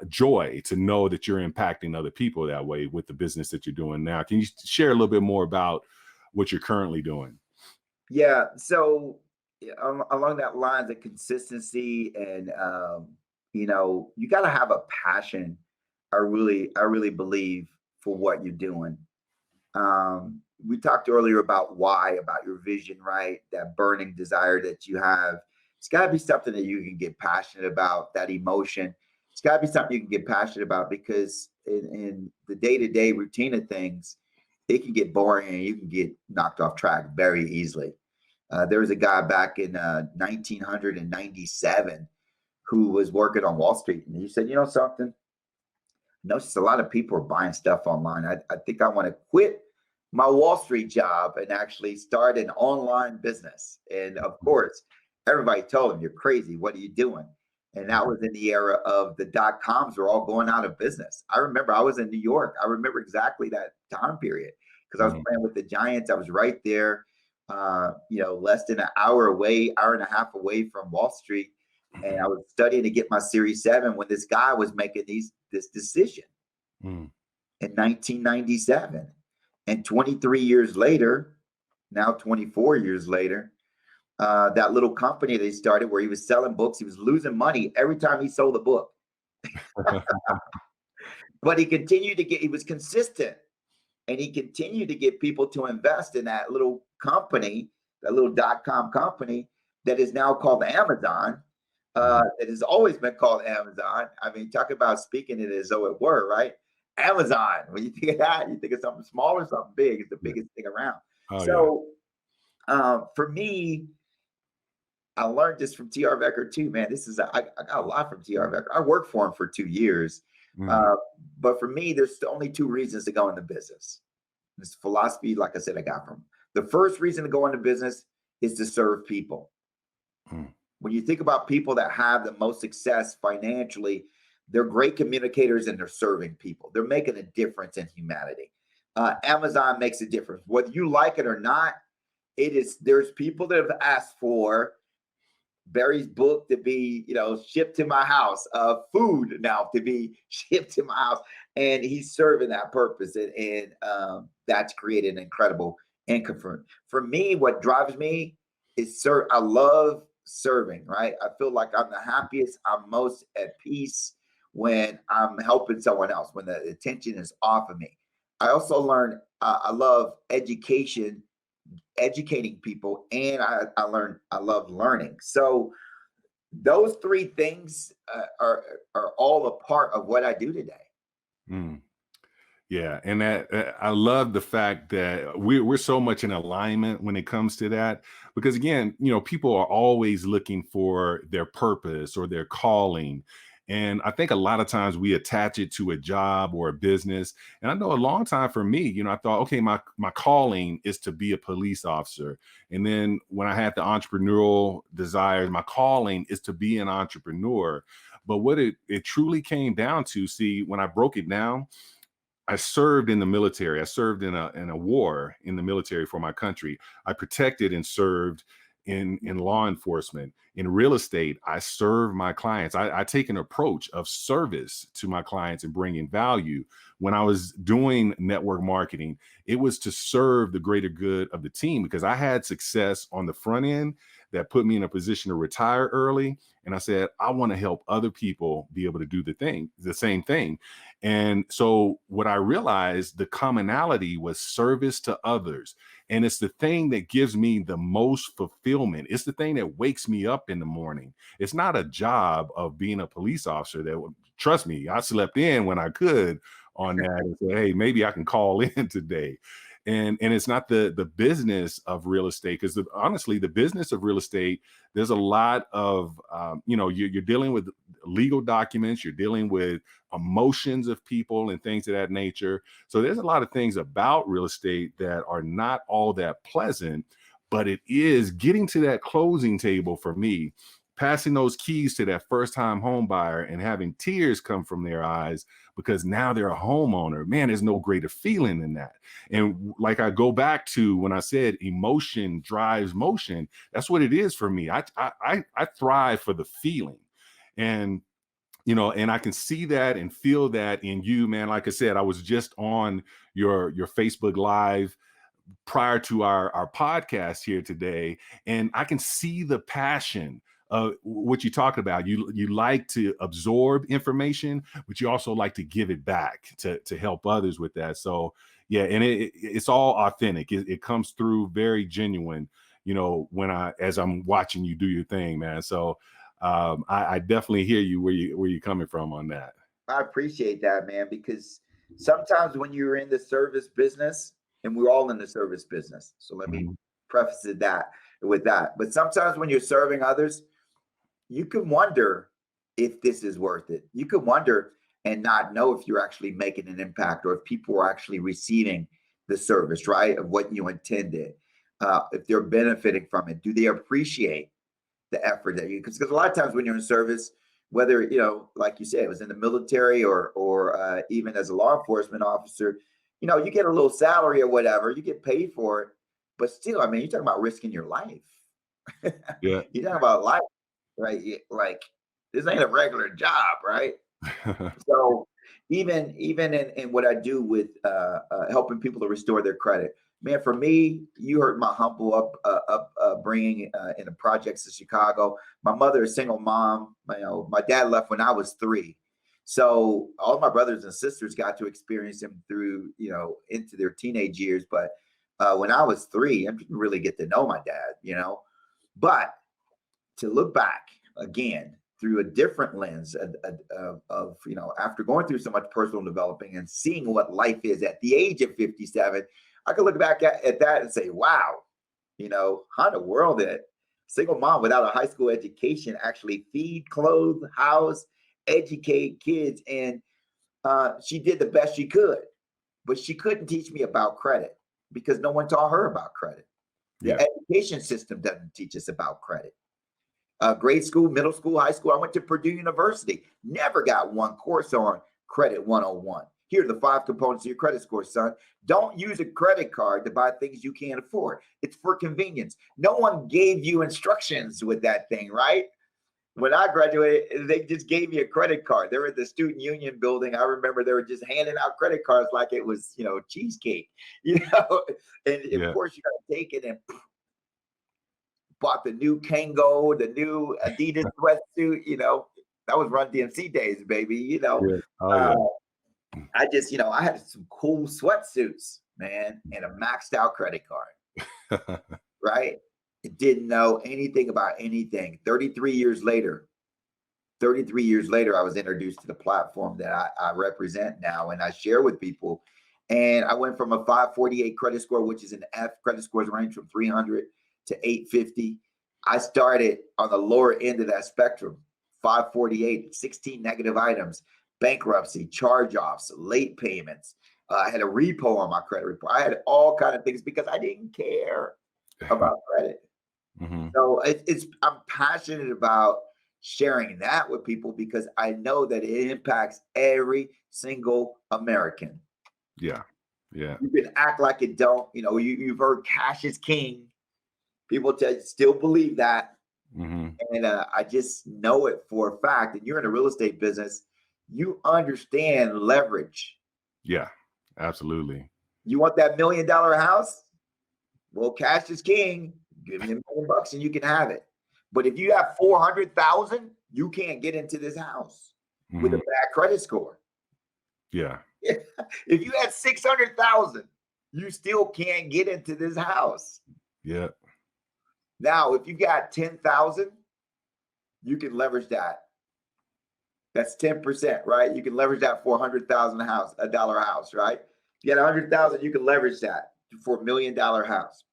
joy to know that you're impacting other people that way with the business that you're doing now. Can you share a little bit more about what you're currently doing? Yeah. So along that lines of consistency and, you got to have a passion. I really believe for what you're doing. We talked earlier about why, about your vision, right? That burning desire that you have. It's got to be something that you can get passionate about, that emotion. It's got to be something you can get passionate about, because in the day-to-day routine of things, it can get boring and you can get knocked off track very easily. There was a guy back in 1997 who was working on Wall Street, and he said, "You know something? Notice a lot of people are buying stuff online. I think I want to quit my Wall Street job and actually start an online business." And of course, everybody told him, "You're crazy. What are you doing?" And that was in the era of the dot coms were all going out of business. I remember I was in New York. I remember exactly that time period because I was playing with the Giants. I was right there, less than an hour away, hour and a half away from Wall Street. And I was studying to get my Series 7 when this guy was making this decision Mm. in 1997. And 23 years later, now 24 years later, that little company they started where he was selling books, he was losing money every time he sold a book. But he was consistent, and he continued to get people to invest in that little company, that little .com company that is now called Amazon. It has always been called Amazon. I mean, talk about speaking it as though it were, right? Amazon. When you think of that, you think of something small or something big. It's the biggest thing around. Oh, For me, I learned this from T.R. Vecker too, man. I got a lot from T.R. Vecker. I worked for him for 2 years. But for me, there's only two reasons to go into business. This philosophy, like I said, I got from him. The first reason to go into business is to serve people. When you think about people that have the most success financially, they're great communicators and they're serving people. They're making a difference in humanity. Amazon makes a difference. Whether you like it or not, there's people that have asked for Barry's book to be, shipped to my house, food now to be shipped to my house. And he's serving that purpose. And that's created an incredible income for me. What drives me is I love serving, right? I feel like I'm the happiest, I'm most at peace when I'm helping someone else, when the attention is off of me. I also learned I love educating people, and I love learning. So those three things are all a part of what I do today. Yeah, and that I love the fact that we're so much in alignment when it comes to that, because again, people are always looking for their purpose or their calling, And I think a lot of times we attach it to a job or a business. And I know a long time for me, I thought, okay, my calling is to be a police officer. And then when I had the entrepreneurial desires, my calling is to be an entrepreneur. But what it truly came down to, see, when I broke it down, I served in the military. I served in a war in the military for my country. I protected and served in law enforcement. In real estate, I serve my clients. I take an approach of service to my clients and bringing value. When I was doing network marketing, it was to serve the greater good of the team, because I had success on the front end that put me in a position to retire early. And I said, I want to help other people be able to do the same thing. And so what I realized, the commonality was service to others. And it's the thing that gives me the most fulfillment. It's the thing that wakes me up in the morning. It's not a job of being a police officer that would, trust me, I slept in when I could on that and say, hey, maybe I can call in today. And it's not the business of real estate, because honestly, the business of real estate, there's a lot of, you're dealing with legal documents, you're dealing with emotions of people and things of that nature. So there's a lot of things about real estate that are not all that pleasant, but it is getting to that closing table for me, passing those keys to that first time home buyer and having tears come from their eyes because now they're a homeowner. Man, there's no greater feeling than that. And like I go back to when I said emotion drives motion, that's what it is for me. I thrive for the feeling. And and I can see that and feel that in you, man. Like I said, I was just on your Facebook Live prior to our podcast here today, and I can see the passion of what you talk about. You like to absorb information, but you also like to give it back to help others with that. So yeah, and it's all authentic. It comes through very genuine, as I'm watching you do your thing, man. So I definitely hear you where you're coming from on that. I appreciate that, man, because sometimes when you're in the service business, and we're all in the service business, so let me Mhm. preface it that with that. But sometimes when you're serving others, you can wonder if this is worth it. You can wonder and not know if you're actually making an impact, or if people are actually receiving the service, right, of what you intended. If they're benefiting from it, do they appreciate the effort that you, because a lot of times when you're in service, whether like you said, it was in the military or even as a law enforcement officer, you get a little salary or whatever, you get paid for it, but still, I mean, you're talking about risking your life. Yeah. You're talking about life, right? Like, this ain't a regular job, right? So even in what I do with helping people to restore their credit, man, for me, you heard my humble upbringing in the projects of Chicago. My mother is a single mom. My dad left when I was 3. So all my brothers and sisters got to experience him through, into their teenage years. But when I was 3, I didn't really get to know my dad. But to look back again through a different lens of after going through so much personal developing and seeing what life is at the age of 57, I could look back at that and say, wow, how in the world did single mom without a high school education actually feed, clothe, house, educate kids? And she did the best she could, but she couldn't teach me about credit because no one taught her about credit. The Yeah. education system doesn't teach us about credit. Grade school, middle school, high school, I went to Purdue University, never got one course on credit 101. Here are the 5 components of your credit score, son. Don't use a credit card to buy things you can't afford. It's for convenience. No one gave you instructions with that thing, right? When I graduated, they just gave me a credit card. They were at the student union building. I remember they were just handing out credit cards like it was, cheesecake, and Yeah. of course you got to take it and bought the new Kango, the new Adidas sweatsuit. That was Run DMC days, baby. Yeah. Oh Uh, yeah. I just, I had some cool sweatsuits, man, and a maxed out credit card, right? It didn't know anything about anything. 33 years later, I was introduced to the platform that I represent now and I share with people. And I went from a 548 credit score, which is an F. Credit scores range from 300 to 850. I started on the lower end of that spectrum, 548, 16 negative items, bankruptcy, charge-offs, late payments. I had a repo on my credit report. I had all kind of things because I didn't care about credit. Mhm. So I'm passionate about sharing that with people because I know that it impacts every single American. Yeah. Yeah. You can act like it don't. You've heard cash is king. People still believe that. Mhm. And I just know it for a fact. And you're in the real estate business, you understand leverage. Yeah. Absolutely. You want that $1 million house? Well, cash is king. Give me $1 million and you can have it. But if you have 400,000, you can't get into this house with a Mhm. bad credit score. Yeah. If you had 600,000, you still can't get into this house. Yeah. Now, if you got 10,000, you can leverage that. That's 10%, right? You can leverage that for $100,000 house, right? If you got 100,000, you can leverage that for $1 million house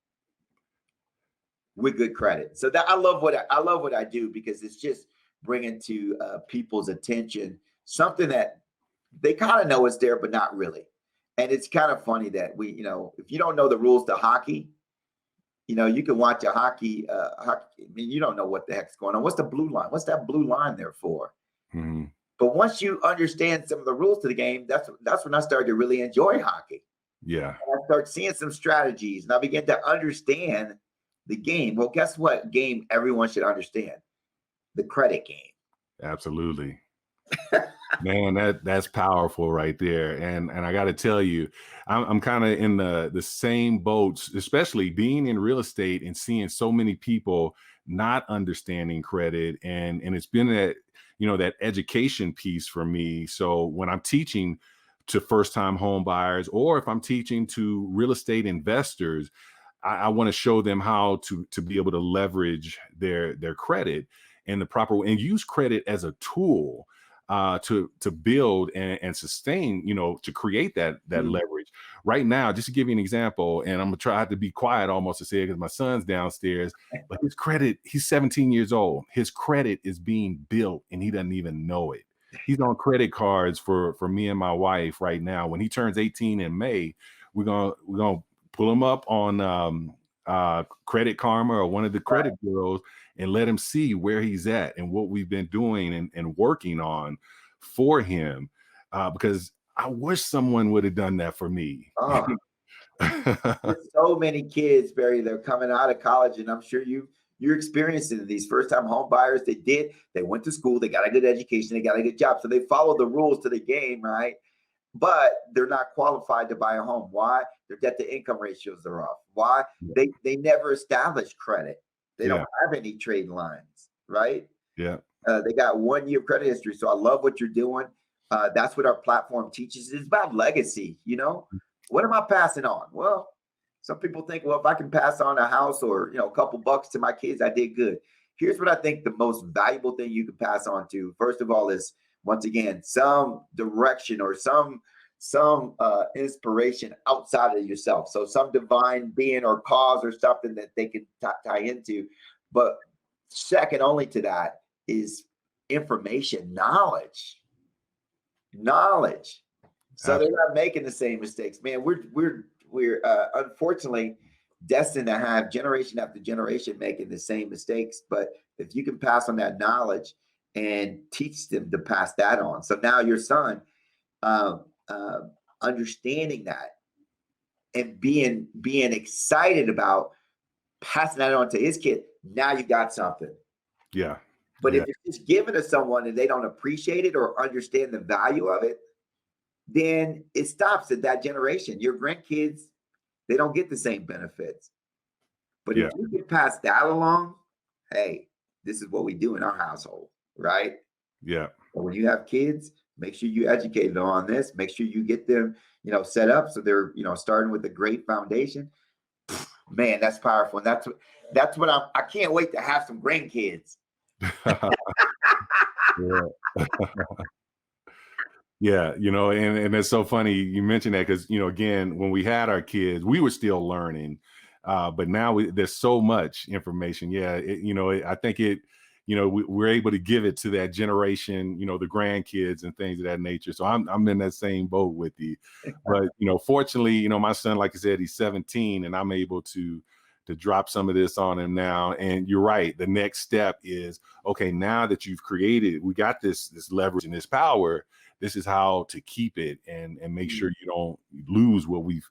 with good credit. So that I love what I do because it's just bringing to people's attention something that they kind of know is there, but not really. And it's kind of funny that if you don't know the rules to hockey, you can watch a hockey. I mean, you don't know what the heck's going on. What's the blue line? What's that blue line there for? Mhm. But once you understand some of the rules to the game, that's when I started to really enjoy hockey. Yeah. And I start seeing some strategies, and I began to understand the game. Well, guess what game everyone should understand? The credit game. Absolutely. Man, that's powerful right there. And I got to tell you, I'm kind of in the same boats, especially being in real estate and seeing so many people not understanding credit. And it's been that education piece for me. So when I'm teaching to first-time home buyers, or if I'm teaching to real estate investors, I want to show them how to be able to leverage their credit in the proper way and use credit as a tool to build and sustain, to create that leverage. Right now, just to give you an example, and I'm gonna try to be quiet almost to say it because my son's downstairs, but his credit, he's 17 years old. His credit is being built and he doesn't even know it. He's on credit cards for me and my wife right now. When he turns 18 in May, we're gonna pull him up on Credit Karma or one of the credit bureaus and let him see where he's at and what we've been doing and working on for him. Because I wish someone would have done that for me. Oh, there's so many kids, Barry, they're coming out of college, and I'm sure you're experiencing these first-time home buyers. They went to school, they got a good education, they got a good job, so they follow the rules to the game, right? But they're not qualified to buy a home. Why? Their debt to income ratios are off. Why? They never established credit. They don't have any trade lines, right? Yeah. They got 1 year credit history. So I love what you're doing. That's what our platform teaches. It's about legacy. What am I passing on? Well, some people think, well, if I can pass on a house or a couple bucks to my kids, I did good. Here's what I think the most valuable thing you can pass on to. First of all, is once again some direction or some inspiration outside of yourself. So some divine being or cause or something that they can tie into. But second only to that is information, knowledge. So they're not making the same mistakes, man. We're unfortunately destined to have generation after generation making the same mistakes. But if you can pass on that knowledge and teach them to pass that on, so now your son understanding that and being excited about passing that on to his kid, now you got something. Yeah. But if you're just giving to someone and they don't appreciate it or understand the value of it, then it stops at that generation. Your grandkids, they don't get the same benefits. But if you can pass that along, hey, this is what we do in our household, right? Yeah. But when you have kids, make sure you educate them on this. Make sure you get them, set up so they're, starting with a great foundation. Man, that's powerful. And that's what I can't wait to have some grandkids. Yeah, and it's so funny you mentioned that because, again, when we had our kids, we were still learning, but now there's so much information. Yeah, I think we're able to give it to that generation, the grandkids and things of that nature. So I'm in that same boat with you. But, fortunately, my son, like I said, he's 17, and I'm able to drop some of this on him now. And you're right. The next step is, okay, now that you've created, we got this leverage and this power, this is how to keep it and make sure you don't lose what we've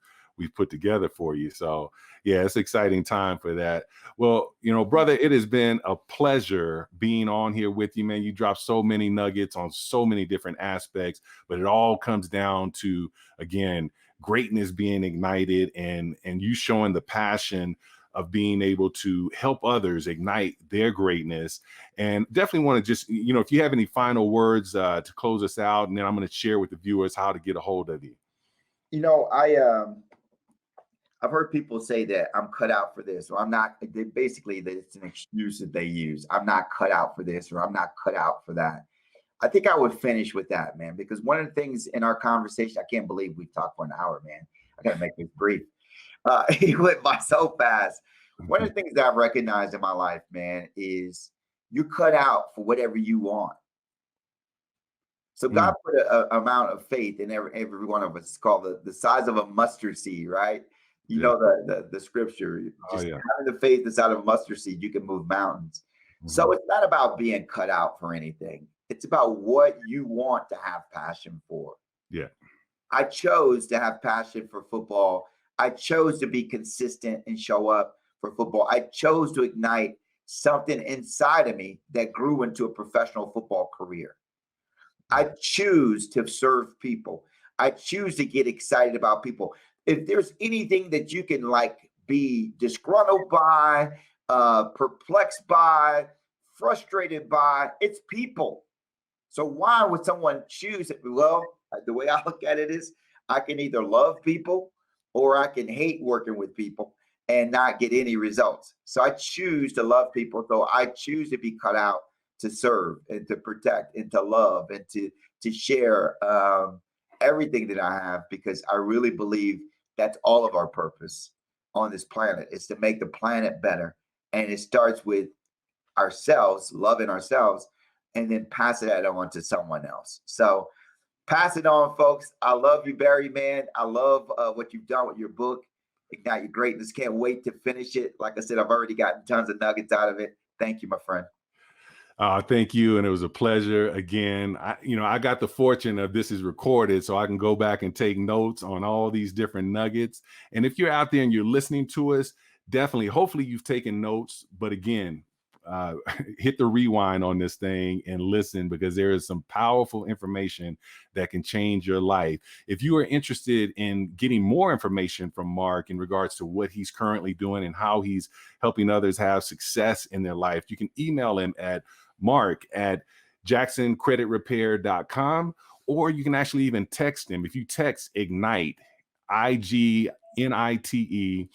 put together for you. So yeah, it's an exciting time for that. Well, brother, it has been a pleasure being on here with you, man. You dropped so many nuggets on so many different aspects, but it all comes down to, again, greatness being ignited and you showing the passion of being able to help others ignite their greatness. And definitely want to just, if you have any final words to close us out, and then I'm going to share with the viewers how to get a hold of you. I've heard people say that I'm cut out for this, or I'm not. Basically, that it's an excuse that they use. I'm not cut out for this, or I'm not cut out for that. I think I would finish with that, man, because one of the things in our conversation, I can't believe we talked for an hour, man. I got to make this brief. He went by so fast. One of the things that I've recognized in my life, man, is you're cut out for whatever you want. So God put an amount of faith in every one of us. It's called the size of a mustard seed, right? You know the scripture. Just having the faith that's out of a mustard seed, you can move mountains. So it's not about being cut out for anything. It's about what you want to have passion for. Yeah. I chose to have passion for football. I chose to be consistent and show up for football. I chose to ignite something inside of me that grew into a professional football career. I choose to serve people. I choose to get excited about people. If there's anything that you can be disgruntled by, perplexed by, frustrated by, it's people. So why would someone choose it? Well, the way I look at it is I can either love people or I can hate working with people and not get any results. So I choose to love people. So I choose to be cut out to serve and to protect and to love and to share everything that I have, because I really believe that's all of our purpose on this planet, is to make the planet better. And it starts with ourselves, loving ourselves, and then pass it on to someone else. So pass it on, folks. I love you, Barry, man. I love what you've done with your book, Ignite Your Greatness. Can't wait to finish it. Like I said, I've already gotten tons of nuggets out of it. Thank you, my friend. Thank you. And it was a pleasure. Again, I got the fortune of this is recorded, so I can go back and take notes on all these different nuggets. And if you're out there and you're listening to us, definitely, hopefully you've taken notes. But again, hit the rewind on this thing and listen, because there is some powerful information that can change your life. If you are interested in getting more information from Mark in regards to what he's currently doing and how he's helping others have success in their life, you can email him at mark@jacksoncreditrepair.com, or you can actually even text him. If you text IGNITE, IGNITE,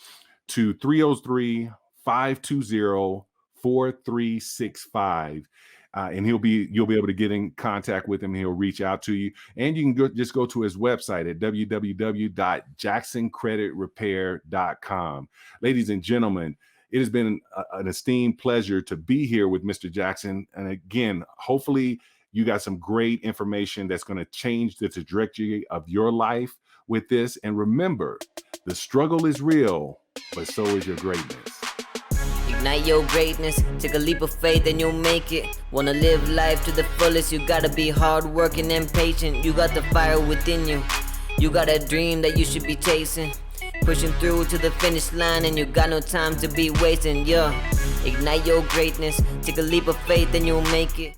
to 303-520-4365, and you'll be able to get in contact with him. He'll reach out to you, and you can just go to his website at www.jacksoncreditrepair.com. Ladies and gentlemen, it has been an esteemed pleasure to be here with Mr. Jackson. And again, hopefully you got some great information that's going to change the trajectory of your life with this. And remember, the struggle is real, but so is your greatness. Ignite your greatness, take a leap of faith and you'll make it. Wanna live life to the fullest, you gotta be hardworking and patient. You got the fire within you, you got a dream that you should be chasing. Pushing through to the finish line and you got no time to be wasting, yeah. Ignite your greatness, take a leap of faith and you'll make it.